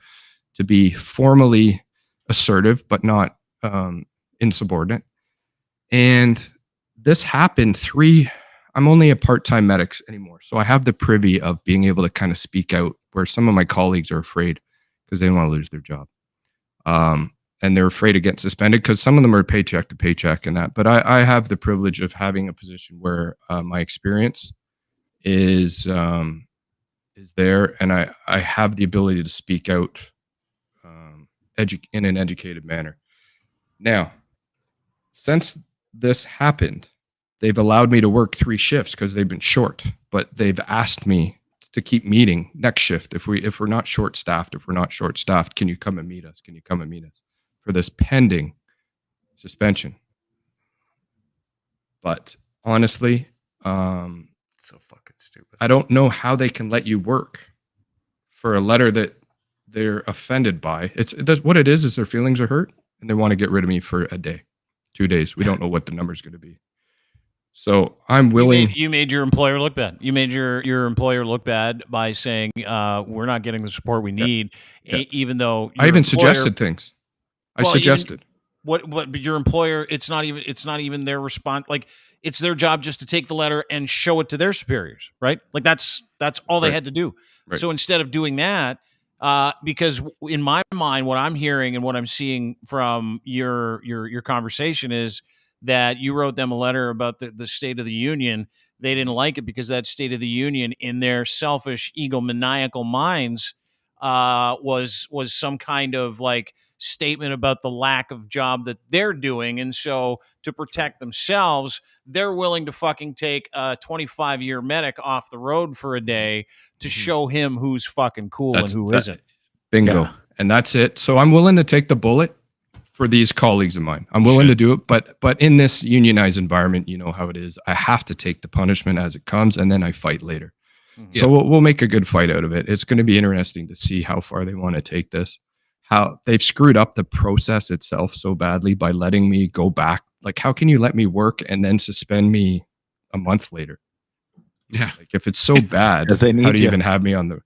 be formally assertive, but not insubordinate. And this happened I'm only a part-time medic anymore. So I have the privy of being able to kind of speak out where some of my colleagues are afraid because they don't want to lose their job. And they're afraid of getting suspended because some of them are paycheck to paycheck and that. But I have the privilege of having a position where my experience is there, and I have the ability to speak out in an educated manner. Now, since this happened, they've allowed me to work 3 shifts because they've been short, but they've asked me to keep meeting next shift. If we're not short staffed, can you come and meet us? Can you come and meet us for this pending suspension? But honestly, so fucking stupid. I don't know how they can let you work for a letter that they're offended by. What it is their feelings are hurt and they want to get rid of me for a day, 2 days. We don't know what the number is going to be. So I'm willing. You made your employer look bad. You made your employer look bad by saying we're not getting the support we need, even though I even suggested things. I suggested. But your employer, it's not even their response. Like, it's their job just to take the letter and show it to their superiors, right? Like that's all they had to do. Right. So instead of doing that, because in my mind, what I'm hearing and what I'm seeing from your conversation is that you wrote them a letter about the State of the Union. They didn't like it because that State of the Union, in their selfish, egomaniacal minds, was some kind of like statement about the lack of job that they're doing. And so to protect themselves, they're willing to fucking take a 25-year medic off the road for a day to show him who's fucking cool and who isn't. Bingo. Yeah. And that's it. So I'm willing to take the bullet for these colleagues of mine. I'm willing to do it, but in this unionized environment, you know how it is. I have to take the punishment as it comes, and then I fight later. Mm-hmm. So we'll make a good fight out of it. It's going to be interesting to see how far they want to take this. How they've screwed up the process itself so badly by letting me go back. Like, how can you let me work and then suspend me a month later? Yeah. Like, if it's so bad, how do you even have me on the...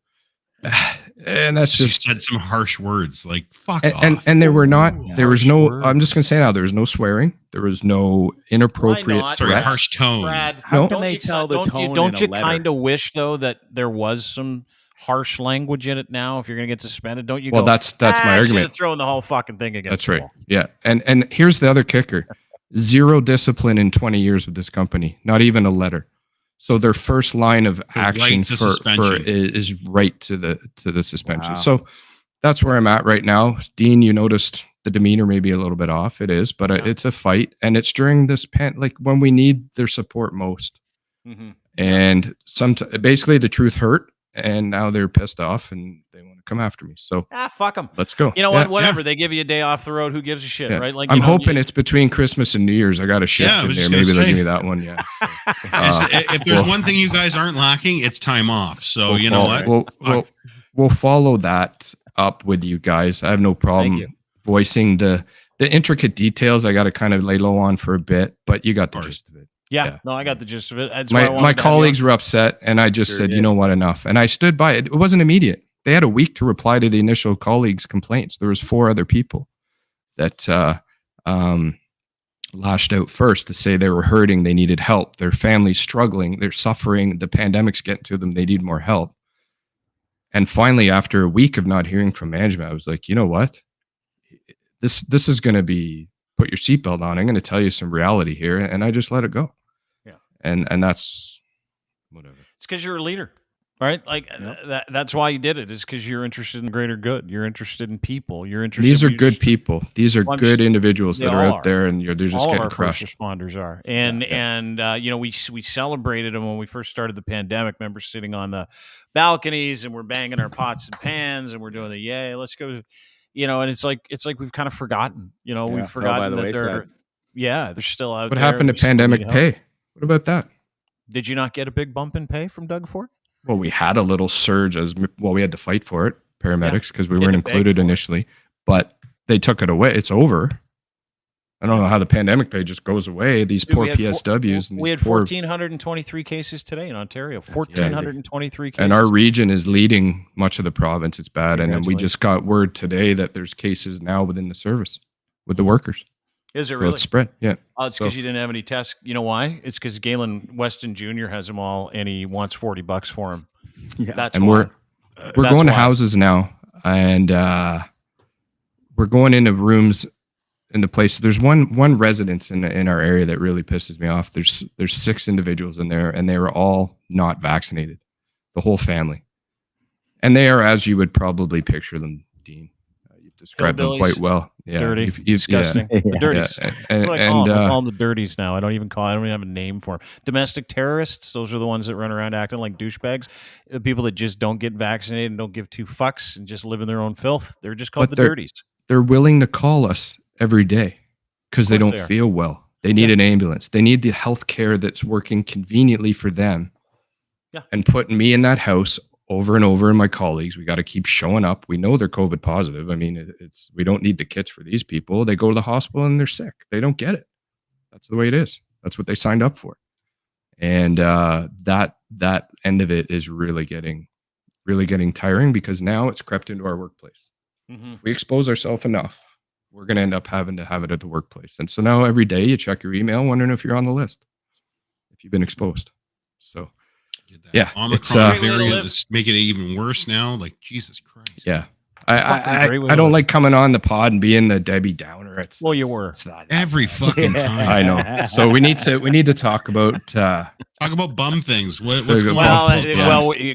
And that's just... You said some harsh words, like, fuck off. And there was no... I'm just going to say now, there was no swearing. There was no inappropriate threat. Harsh tone. Brad, how can they tell the tone Don't you kind of wish, though, that there was some harsh language in it now if you're going to get suspended? Don't you that's my argument. Throwing the whole fucking thing against That's right. Wall. Yeah. And here's the other kicker. Zero discipline in 20 years with this company. Not even a letter. So their first line of action is right to the suspension. Wow. So that's where I'm at right now. Dean, you noticed the demeanor may be a little bit off. It is, but it's a fight, and it's during this like when we need their support most. Mm-hmm. And basically the truth hurt, and now they're pissed off and they want to come after me. So fuck them. Let's go. You know what? Whatever. They give you a day off the road. Who gives a shit, right? Like, I'm hoping it's between Christmas and New Year's. I got a shift in there. Maybe they'll give me that one. Yeah. So, if there's one thing you guys aren't lacking, it's time off. So you know what? We'll follow that up with you guys. I have no problem voicing the intricate details. I got to kind of lay low on for a bit, but you got the gist of it. Yeah, no, I got the gist of it. That's my colleagues were upset, and I just said, you know what, enough. And I stood by it. It wasn't immediate. They had a week to reply to the initial colleagues' complaints. There was 4 other people that lashed out first to say they were hurting, they needed help, their family's struggling, they're suffering, the pandemic's getting to them, they need more help. And finally, after a week of not hearing from management, I was like, you know what? This is going to be, put your seatbelt on. I'm going to tell you some reality here. And I just let it go. Yeah. And that's whatever. It's because you're a leader, right? Like that's why you did it, is because you're interested in the greater good. You're interested in people. You're interested. These are good people. These are good individuals that are out there, and they're just all getting crushed. First responders are. And you know, we celebrated them when we first started the pandemic. Remember sitting on the balconies and we're banging our pots and pans and we're doing the yay, let's go. You know, and it's like we've kind of forgotten. You know, we've forgotten that they're still out. What happened to pandemic pay? What about that? Did you not get a big bump in pay from Doug Ford? Well, we had a little surge we had to fight for it, paramedics, because we weren't included initially, but they took it away. It's over. I don't know how the pandemic pay just goes away. These poor PSWs. We had 1,423 cases today in Ontario. 1,423 cases. And our region is leading much of the province. It's bad. And then we just got word today that there's cases now within the service with the workers. Is it really? So it's spread. Yeah. It's because you didn't have any tests. You know why? It's because Galen Weston Jr. has them all, and he wants $40 for them. Yeah. That's and why. We're going to houses now, and we're going into rooms in the place. There's one residence in our area that really pisses me off. There's 6 individuals in there, and they were all not vaccinated, the whole family, and they are as you would probably picture them, Dean. You've described them quite well. Yeah, dirty, disgusting. Yeah. The dirties. Yeah. That's what I call them. I call them the dirties now. I don't even have a name for them. Domestic terrorists. Those are the ones that run around acting like douchebags. The people that just don't get vaccinated and don't give 2 fucks and just live in their own filth. They're just called the dirties. They're willing to call us every day because they don't feel well. They need an ambulance. They need the health care that's working conveniently for them. Yeah. And putting me in that house over and over, and my colleagues, we got to keep showing up. We know they're COVID positive. I mean, we don't need the kits for these people. They go to the hospital and they're sick. They don't get it. That's the way it is. That's what they signed up for. And that end of it is really getting tiring, because now it's crept into our workplace. Mm-hmm. If we expose ourselves enough, we're going to end up having to have it at the workplace. And so now every day you check your email, wondering if you're on the list, if you've been exposed. So, yeah, Omicron variant is making it even worse now. Like, Jesus Christ. Yeah. I don't like coming on the pod and being the Debbie Downer. Well, you were every fucking time. I know. So we need to talk about bum things. What's going on?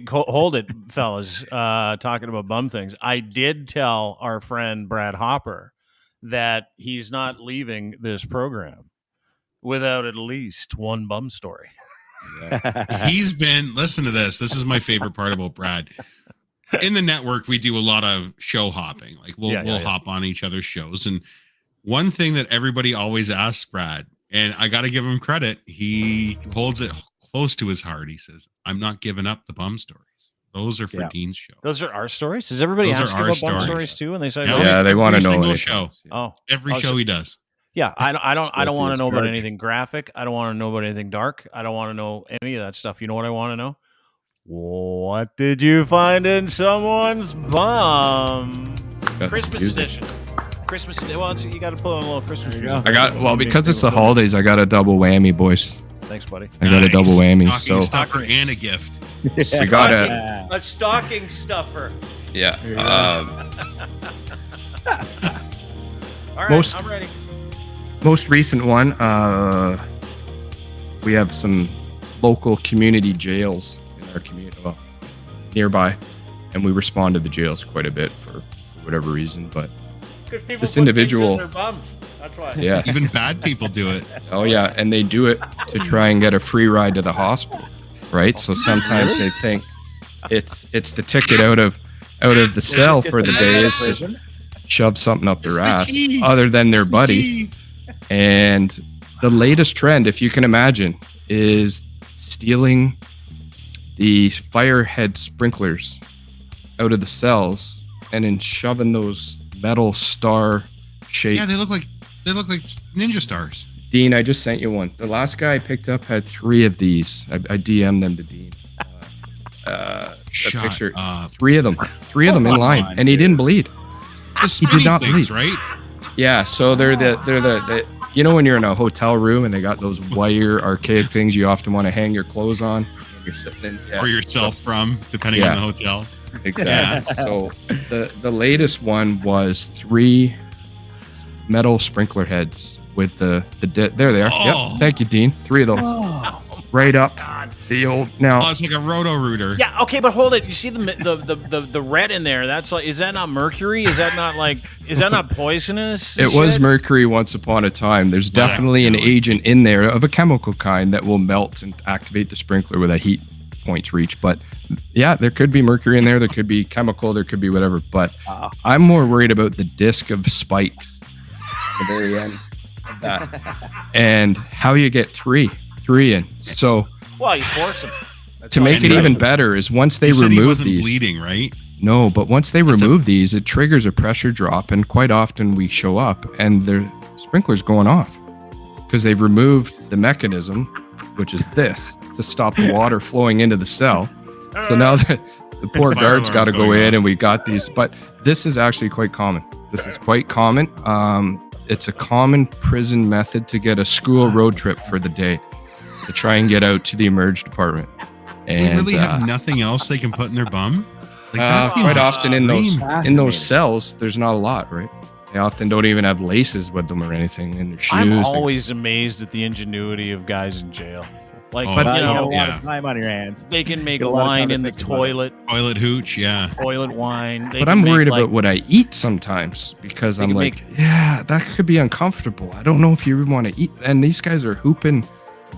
Hold it, fellas. Talking about bum things. I did tell our friend Brad Hopper that he's not leaving this program without at least one bum story. Yeah. He's been. Listen to this. This is my favorite part about Brad. In the network, we do a lot of show hopping. Like we'll hop on each other's shows. And one thing that everybody always asks Brad, and I got to give him credit, he holds it close to his heart. He says, "I'm not giving up the bum stories. Those are for Dean's show. Those are our stories. Does everybody ask you about bum stories too?" And they say, they want to know every show. Every show he does. Yeah, I don't want to know about anything graphic. I don't want to know about anything dark. I don't want to know any of that stuff. You know what I want to know? What did you find in someone's bum? Christmas edition. Christmas edition. Well, you got to put on a little Christmas music. Because it's the holidays, I got a double whammy, boys. Thanks, buddy. I got a double whammy. Stocking stuffer and a gift. So got a stocking stuffer. Yeah. All right, I'm ready. Most recent one, we have some local community jails in our community, nearby, and we respond to the jails quite a bit for whatever reason. But this individual, that's why. Yeah, even bad people do it. Oh yeah, and they do it to try and get a free ride to the hospital, right? So sometimes they think it's the ticket out of the cell for the day is to shove something up their ass, other than their buddy. And the latest trend, if you can imagine, is stealing the fire head sprinklers out of the cells and then shoving those metal star shaped. Yeah, they look like ninja stars. Dean, I just sent you one. The last guy I picked up had 3 of these. I DM'd them to Dean. Shut up. 3 of them in line, and he didn't bleed. He did not bleed, right? Yeah, so they're the you know when you're in a hotel room and they got those wire archaic things you often want to hang your clothes on when you're sitting in, or yourself from, depending on the hotel. Exactly. Yeah. So the latest one was 3 metal sprinkler heads with there they are. Oh. Yep. Thank you, Dean. 3 of those. Right up the old now. Oh, it's like a roto-rooter. Yeah, okay, but hold it. You see the red in there? That's like, is that not mercury? Is that not poisonous? It was mercury once upon a time. There's definitely an agent in there of a chemical kind that will melt and activate the sprinkler with a heat points reach. But yeah, there could be mercury in there. There could be chemical. There could be whatever. But I'm more worried about the disc of spikes at the very end of that, and how you get 3 in. So, well, you force them. To make it even better is once they remove these. Bleeding, right? No, but once they remove these, it triggers a pressure drop, and quite often we show up and their sprinklers going off because they've removed the mechanism, which is this, to stop the water flowing into the cell. So now the poor guards got to go in, and we got these. But this is actually quite common. This is quite common. It's a common prison method to get a school road trip for the day, to try and get out to the emerge department. And they really have nothing else they can put in their bum? Like, quite often in those cells, there's not a lot, right? They often don't even have laces with them or anything in their shoes. I'm always amazed at the ingenuity of guys in jail. Like, but you have a lot of time on your hands. They can make wine in the toilet. Toilet hooch, yeah. Toilet wine. But I'm worried about what I eat sometimes, because I'm like, yeah, that could be uncomfortable. I don't know if you want to eat. And these guys are hooping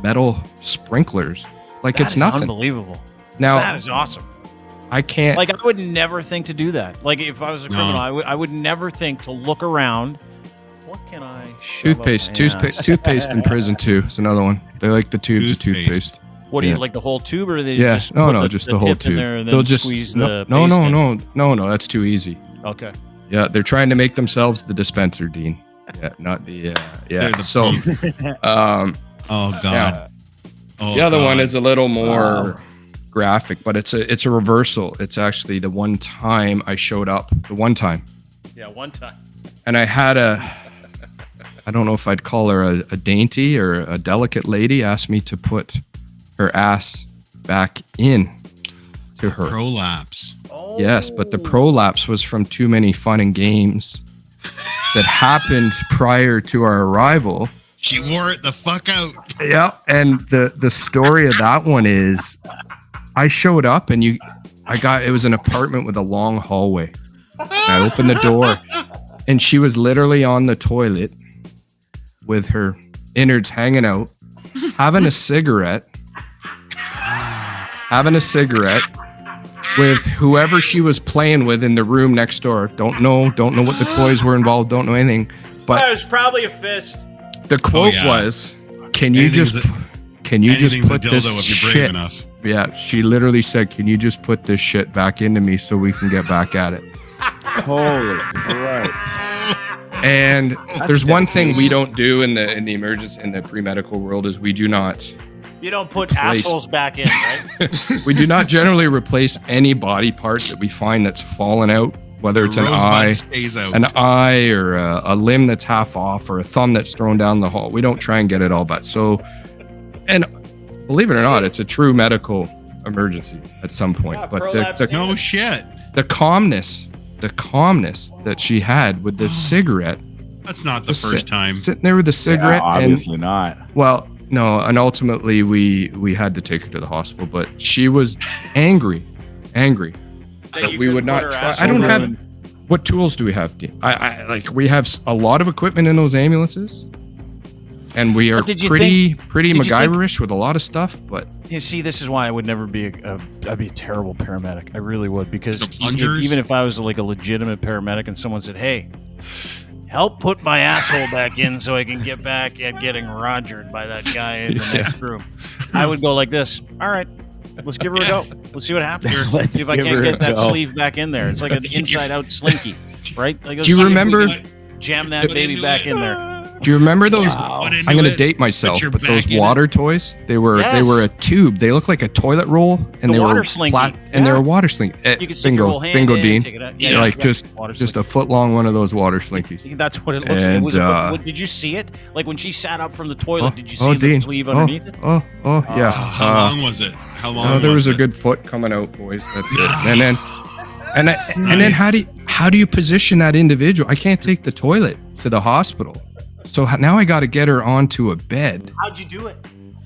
metal sprinklers like it's nothing. Unbelievable. Now that is awesome. I can't. Like, I would never think to do that. Like, if I was a criminal, I would never think to look around. What can I shove Toothpaste in prison too. It's another one. They like the tubes of toothpaste. What do you like, the whole tube, or they just just the whole tube. They'll just squeeze the no. That's too easy. Okay. Yeah, they're trying to make themselves the dispenser, Dean. Yeah, not the So, oh god. Yeah. The other one is a little more graphic, but it's a reversal. It's actually the one time I showed up. The one time. Yeah, one time. and I had I don't know if I'd call her a dainty or a delicate lady, asked me to put her ass back in to her. Prolapse. Yes, but the prolapse was from too many fun and games that happened prior to our arrival. She wore it the fuck out. Yeah, and the story of that one is, I showed up and it was an apartment with a long hallway. And I opened the door, and she was literally on the toilet with her innards hanging out, having a cigarette with whoever she was playing with in the room next door. Don't know what the toys were involved, don't know anything. But it was probably a fist. The quote was, "Can you just put this shit?" Enough. Yeah, she literally said, "Can you just put this shit back into me so we can get back at it?" Holy Christ. And there's one thing we don't do in the emergency, in the pre-medical world, is we do not. You don't put assholes back in, right? We do not generally replace any body part that we find that's fallen out, whether it's an eye or a limb that's half off or a thumb that's thrown down the hall. We don't try and get it all back. So, and believe it or not, it's a true medical emergency at some point. Yeah, but no shit. The calmness that she had with the cigarette. That's not the first time. Sitting there with the cigarette. Yeah, obviously not. Well, no, and ultimately we had to take her to the hospital, but she was angry that we would not try. I don't have. What tools do we have, Dean? We have a lot of equipment in those ambulances, and we are pretty MacGyverish with a lot of stuff. But you see, this is why I would never be I'd be a terrible paramedic. I really would, because even if I was like a legitimate paramedic and someone said, "Hey, help put my asshole back in so I can get back at getting rogered by that guy in the next room," I would go like this. All right, let's give her a go. Let's see what happens. Let's see if I can't get that sleeve back in there. It's like an inside-out slinky, right? Like, do you remember? Jam that baby back in there. Do you remember those? I'm going to date myself, but those water toys, they were a tube. They look like a toilet roll, and they were flat, and they're a water slinky. You can stick your whole hand in, Dean. take it out. Just a foot long one of those water slinkies. That's what it looks like. Did you see it? Like when she sat up from the toilet, did you see the sleeve underneath it? Yeah. How long was it? How long? There was a good foot coming out, boys. That's it. And then how do you position that individual? I can't take the toilet to the hospital. So now I got to get her onto a bed. How'd you do it?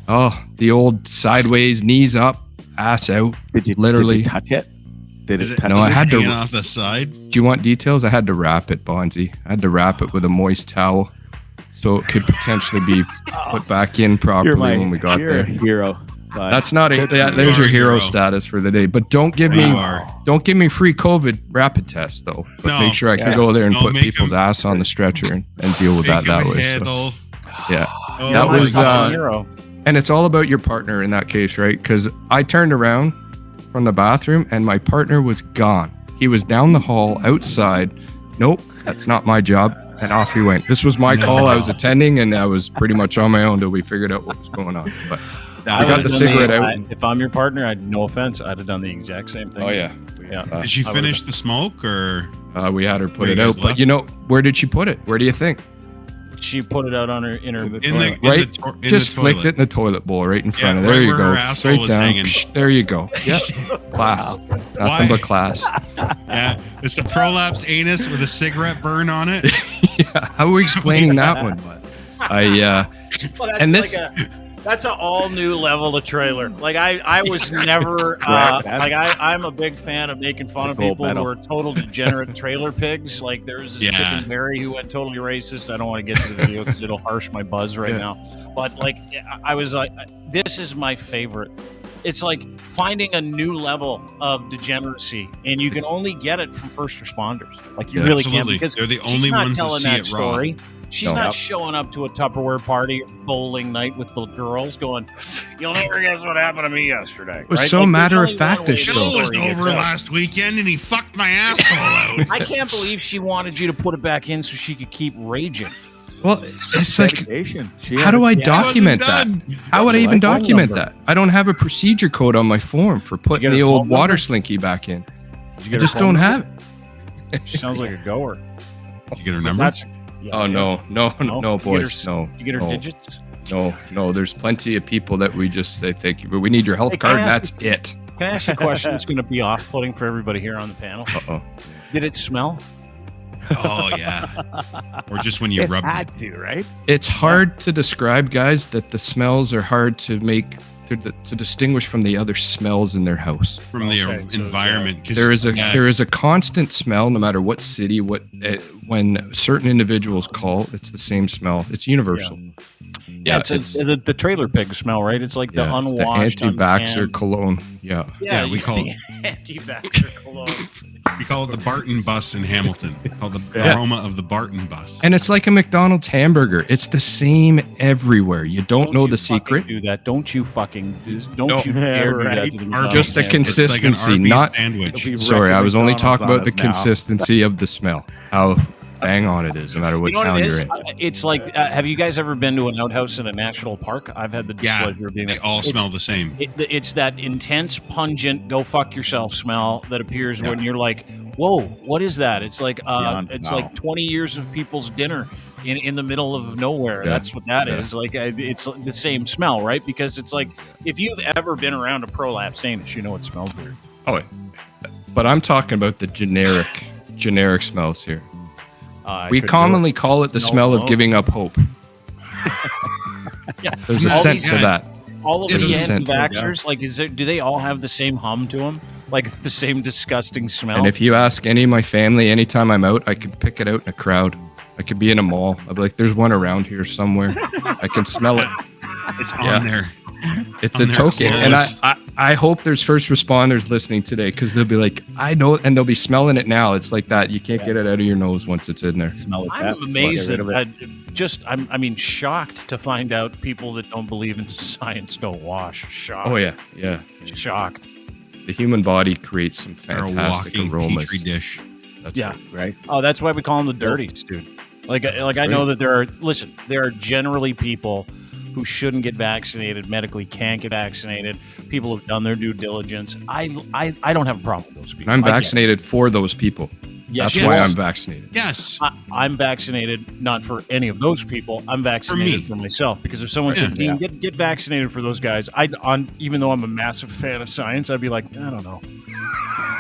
Oh, the old sideways, knees up, ass out. Did you touch it? I had to off the side. Do you want details? I had to wrap it, Bonzi. I had to wrap it with a moist towel, so it could potentially be put back in properly when we got there. Hero. That's not it. There's your hero status for the day. But don't give me free COVID rapid test though. But make sure I can go there and put people's ass on the stretcher and deal with that way. So, yeah, that was and it's all about your partner in that case, right? Because I turned around from the bathroom and my partner was gone. He was down the hall outside. Nope, that's not my job. And off he went. This was my call. I was attending, and I was pretty much on my own until we figured out what was going on. But I got the cigarette out. If I'm your partner, no offense, I'd have done the exact same thing. Oh yeah. Did she finish the smoke, or we had her put it out? But where did she put it? Where do you think? She put it out on her in the toilet. Just flicked it in the toilet bowl right in front of her. There you go. Straight down. There you go. Yep. Class. Nothing but class. Yeah. It's a prolapsed anus with a cigarette burn on it. Yeah. How are we explaining that one? That's an all new level of trailer. Like I was never I'm a big fan of making fun of people who are total degenerate trailer pigs. Like there's this chicken Barry who went totally racist. I don't want to get to the video because it'll harsh my buzz right now. But like I was like, this is my favorite. It's like finding a new level of degeneracy, and you can only get it from first responders. Like you really can't, because they're the only ones that see it story. She's not showing up to a Tupperware party or bowling night with the girls going, "You'll never guess what happened to me yesterday." It was so matter of fact. This show was over last weekend, and he fucked my asshole out. I can't believe she wanted you to put it back in so she could keep raging. Well, it's like, how do I document that? How would I even document that? I don't have a procedure code on my form for putting the old water slinky back in. I just don't have it. She sounds like a goer. Did you get her number? No, boys, no. You get her no. digits? No. There's plenty of people that we just say thank you, but we need your health card, and that's it. Can I ask you a question that's going to be off-putting for everybody here on the panel? Uh-oh. Did it smell? Oh, yeah. Or just when you rub had it. to, right? It's hard to describe, guys, that the smells are hard to make to distinguish from the other smells in their house. From the environment. There is a constant smell, no matter what city, when certain individuals call, it's the same smell. It's universal. Yeah, it's the trailer pig smell, right? It's like the unwashed, the anti-vaxxer cologne. Yeah, we call it anti-vaxxer cologne. We call it the Barton bus in Hamilton. We call it the aroma of the Barton bus. And it's like a McDonald's hamburger. It's the same everywhere. You don't know the secret. Do that. Don't you fucking don't you dare do that to the McDonald's. Just the consistency, like not sandwich. Sorry, I was only talking about the consistency of the smell. How bang on it is, no matter what town you're in. It's like, have you guys ever been to an outhouse in a national park? I've had the displeasure of being there. They all smell the same. It's that intense, pungent, go fuck yourself smell that appears when you're like, whoa, what is that? It's like like 20 years of people's dinner in the middle of nowhere. Yeah. That's what that is. Like, it's the same smell, right? Because it's like, if you've ever been around a prolapsed anus, you know it smells weird. Oh, but I'm talking about the generic smells here. We commonly call it the smell of giving up hope. Yeah, there's a sense of that. All of the anti-vaxxers, do they all have the same hum to them? Like the same disgusting smell? And if you ask any of my family, anytime I'm out, I can pick it out in a crowd. I could be in a mall. I'll be like, there's one around here somewhere. I can smell it. It's on there. It's a token. And I hope there's first responders listening today, because they'll be like, I know, and they'll be smelling it now. It's like that. You can't get it out of your nose once it's in there. I'm amazed I'm shocked to find out people that don't believe in science don't wash. Shocked. Oh, yeah. Shocked. The human body creates some fantastic aromas. Petri dish. That's right. Oh, that's why we call them the dirties, dude. Like I know that there are generally people who shouldn't get vaccinated, medically can't get vaccinated. People have done their due diligence. I don't have a problem with those people. I'm vaccinated for those people. Yes. That's why I'm vaccinated. Yes. I'm vaccinated not for any of those people. I'm vaccinated for myself, because if someone said, Dean, get vaccinated for those guys, even though I'm a massive fan of science, I'd be like, I don't know.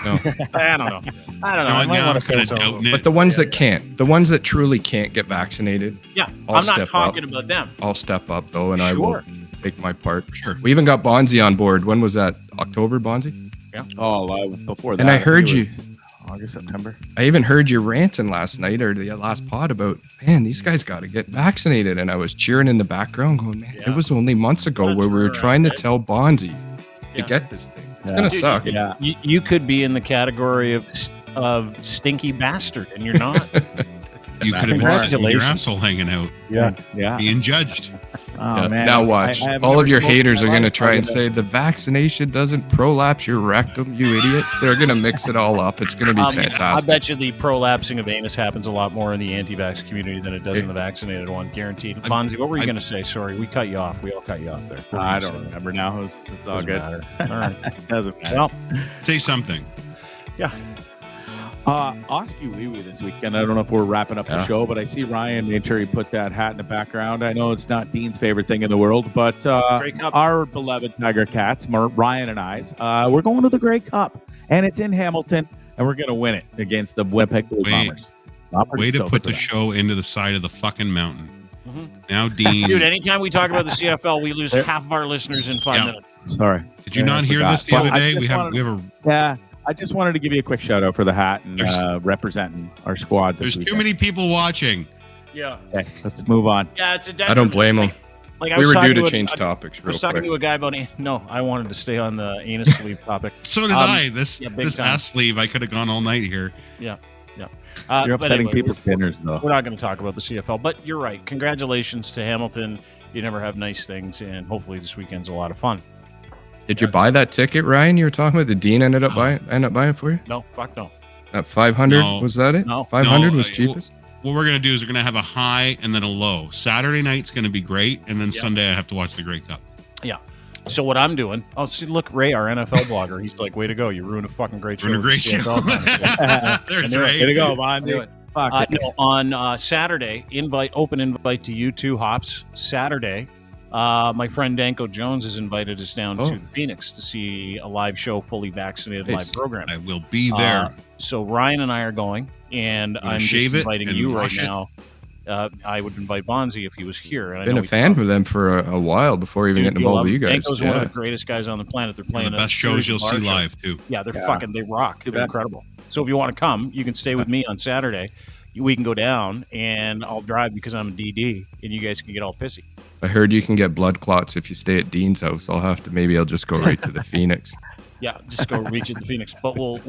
No. I don't know. I might want to feel so. But the ones that can't, the ones that truly can't get vaccinated, I'm not talking about them. I'll step up though, and I will take my part. Sure. We even got Bonzi on board. When was that? October, Bonzi? Yeah. Oh, before that. And I heard you. August, September. I even heard you ranting last night or the last pod about, man, these guys got to get vaccinated. And I was cheering in the background going, man, it was only months ago where we were trying to tell Bonzi to get this thing. It's going to suck. Yeah. You could be in the category of stinky bastard, and you're not. You could have been sitting with your asshole hanging out. Yeah. Being judged. Oh, man. Now watch. All of your haters are going to try and say the vaccination doesn't prolapse your rectum, you idiots. They're going to mix it all up. It's going to be fantastic. I bet you the prolapsing of anus happens a lot more in the anti-vax community than it does in the vaccinated one, guaranteed. Bonzi, what were you going to say? Sorry, we cut you off. We all cut you off there. I don't remember now. It's all good. Matter. All right. Doesn't matter. Well, say something. Yeah. Oski Wee this weekend. I don't know if we're wrapping up the show, but I see Ryan made sure he put that hat in the background. I know it's not Dean's favorite thing in the world, but our beloved Tiger Cats, Ryan and I's, we're going to the Grey Cup, and it's in Hamilton, and we're going to win it against the Winnipeg Blue Bombers. Way to put the show into the side of the fucking mountain. Now, Dean. Dude, anytime we talk about the CFL, we lose half of our listeners in 5 minutes. Sorry. Did you not hear this the other day? We have a. Yeah. I just wanted to give you a quick shout out for the hat and representing our squad. There's too many people watching. Yeah. Okay, let's move on. Yeah, it's a detriment. I don't blame them. Like, we were due to change topics. I was talking to a guy about no. I wanted to stay on the anus sleeve topic. So did I. This ass sleeve, I could have gone all night here. Yeah. You're upsetting people's dinners, though. We're not going to talk about the CFL, but you're right. Congratulations to Hamilton. You never have nice things, and hopefully this weekend's a lot of fun. Did you buy that ticket, Ryan? You were talking about the Dean ended up buying for you? No, fuck no. At 500, was that it? No, 500 was cheapest. What we're gonna do is we're gonna have a high and then a low. Saturday night's gonna be great, and then Sunday I have to watch the Grey Cup. Yeah. So what I'm doing? Oh, see, look, Ray, our NFL blogger. He's like, "Way to go! You ruined a fucking great show." There's Ray. Way to go, Bond. No, on Saturday, open invite to you two, Hops. Saturday, my friend Danko Jones has invited us down to the Phoenix to see a live show, fully vaccinated live program. I will be there. So Ryan and I are going, and I'm just inviting you right now. I would invite Bonzi if he was here. And I've been a fan with them for a while before even getting involved with you guys. Danko's one of the greatest guys on the planet. They're playing the best shows you'll see live too. Yeah, they rock. They're incredible. So if you want to come, you can stay with me on Saturday. We can go down, and I'll drive because I'm a DD, and you guys can get all pissy. I heard you can get blood clots if you stay at Dean's house. I'll just go right to the Phoenix. Yeah, just go reach at the Phoenix. But we'll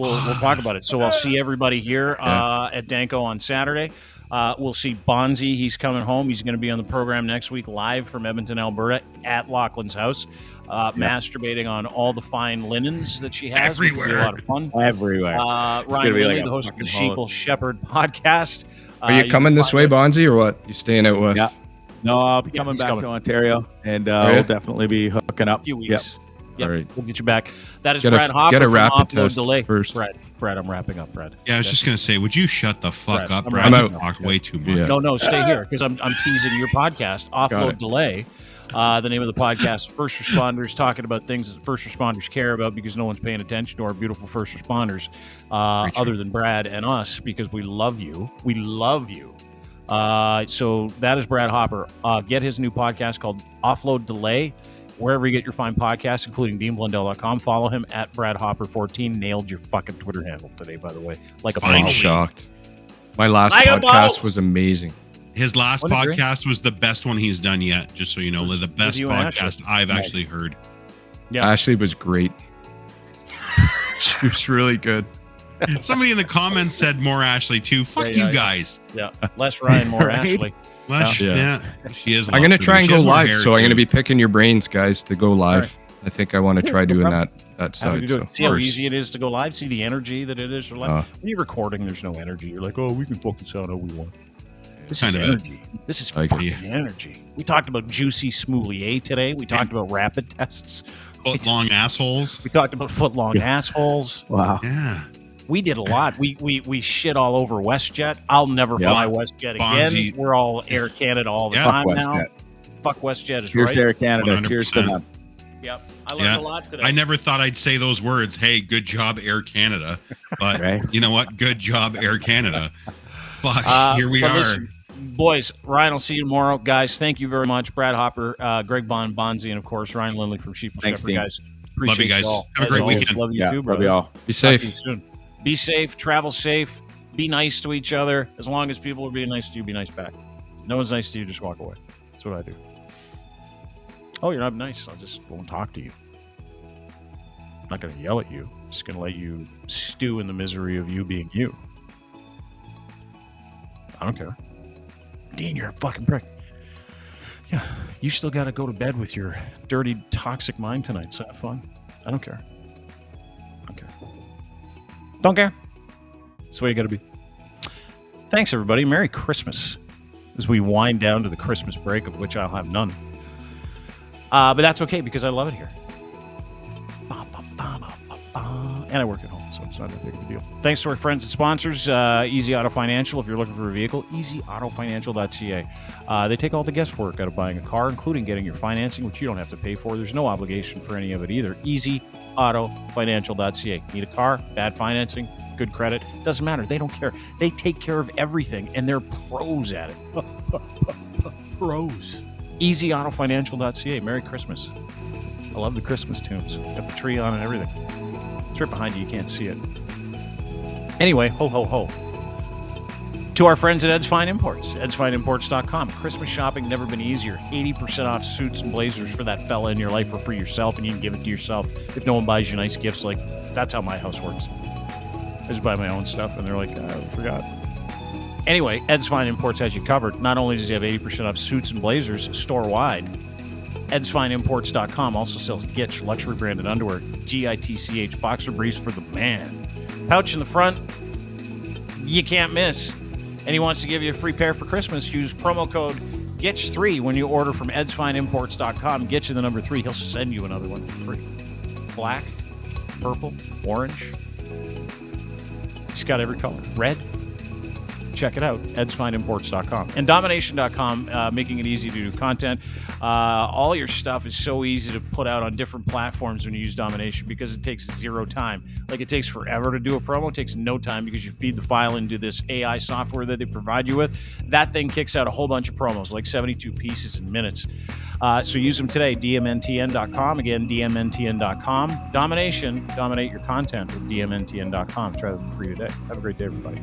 talk about it. So I'll see everybody here at Danko on Saturday. We'll see Bonzi. He's coming home. He's going to be on the program next week live from Edmonton, Alberta at Lachlan's house, masturbating on all the fine linens that she has. Everywhere. Which will be a lot of fun. Everywhere. Ryan Lilly, the host of the Sheeple Shepherd podcast. Are you coming this way, Bonzi, or what? You staying out west? Yeah. No, I'll be coming back to Ontario, and we'll definitely be hooking up. A few weeks. Yep. All right. We'll get you back. That is Brad Hopper. Get a rapid from Offload test Delay. first. Brad, I'm wrapping up, Brad. Yeah, I was just going to say, would you shut the fuck up, Brad? You've talked way too much. Yeah. No, stay here, because I'm teasing your podcast, Offload Delay. The name of the podcast, First Responders, talking about things that first responders care about because no one's paying attention to our beautiful first responders other than Brad and us, because we love you. We love you. So that is Brad Hopper. Get his new podcast called Offload Delay, wherever you get your fine podcasts, including DeanBlundell.com. Follow him at BradHopper14. Nailed your fucking Twitter handle today, by the way. I'm shocked. My last podcast was amazing. His last podcast was the best one he's done yet, just so you know. The best podcast I've actually heard. Yeah. Ashley was great. She was really good. Somebody in the comments said more Ashley too. Fuck you guys. Yeah, less Ryan, more Ashley. Yeah, she is. I'm going to try and go live, so I'm going to be picking your brains, guys, to go live. Right. I think I want to try doing that side. So. See how easy it is to go live? See the energy that it is for live? When you're recording, there's no energy. You're like, we can fucking sound how we want. This is energy. This is fucking energy. We talked about Jussie Smollett today. We talked about rapid tests. Foot-long assholes. We talked about foot-long assholes. Wow. Yeah. We did a lot. We shit all over WestJet. I'll never fly WestJet again. We're all Air Canada all the time now. Fuck WestJet is Cheers right. to Air Canada. 100%. Cheers to them. Yep. I learned a lot today. I never thought I'd say those words. Hey, good job, Air Canada. But you know what? Good job, Air Canada. Fuck, here we are. Listen, boys, Ryan, I'll see you tomorrow. Guys, thank you very much. Brad Hopper, Greg Bonzi, and of course, Ryan Lindley from Sheeple Shepherd, guys. Love you guys. Have a great weekend. Love you too, brother. Love you all. Be safe. See you soon. Be safe, travel safe, be nice to each other. As long as people are being nice to you, be nice back. No one's nice to you, just walk away. That's what I do. Oh, you're not nice. I just won't talk to you. I'm not going to yell at you. I'm just going to let you stew in the misery of you being you. I don't care. Dean, you're a fucking prick. Yeah, you still got to go to bed with your dirty, toxic mind tonight, so have fun. I don't care. Don't care. That's the way you got to be. Thanks, everybody. Merry Christmas as we wind down to the Christmas break, of which I'll have none. But that's okay because I love it here. And I work at home, so it's not that big of a deal. Thanks to our friends and sponsors, Easy Auto Financial. If you're looking for a vehicle, easyautofinancial.ca. They take all the guesswork out of buying a car, including getting your financing, which you don't have to pay for. There's no obligation for any of it either. easyautofinancial.ca. Need a car? Bad financing? Good credit? Doesn't matter. They don't care. They take care of everything, and they're pros at it. Pros. easyautofinancial.ca. Merry Christmas. I love the Christmas tunes. Got the tree on and everything. It's right behind you. You can't see it. Anyway, ho, ho, ho. To our friends at Ed's Fine Imports, edsfineimports.com. Christmas shopping never been easier. 80% off suits and blazers for that fella in your life or for yourself, and you can give it to yourself if no one buys you nice gifts. Like, that's how my house works. I just buy my own stuff, and they're like, I forgot. Anyway, Ed's Fine Imports has you covered. Not only does he have 80% off suits and blazers store-wide, edsfineimports.com also sells Gitch, luxury branded underwear, GITCH, boxer briefs for the man. Pouch in the front, you can't miss. And he wants to give you a free pair for Christmas. Use promo code GITCH3 when you order from edsfineimports.com. Get you the number 3. He'll send you another one for free. Black, purple, orange. He's got every color. Red. check it out, edsfineimports.com. And domination.com, making it easy to do content. All your stuff is so easy to put out on different platforms when you use Domination because it takes zero time. Like, it takes forever to do a promo. It takes no time because you feed the file into this AI software that they provide you with. That thing kicks out a whole bunch of promos, like 72 pieces in minutes. So use them today, dmntn.com. Again, dmntn.com. Domination, dominate your content with dmntn.com. Try that for free today. Have a great day, everybody.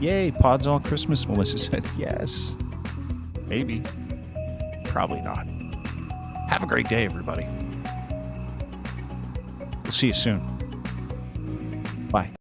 Yay, pods all Christmas, Melissa said. Yes. Maybe. Probably not. Have a great day, everybody. We'll see you soon. Bye.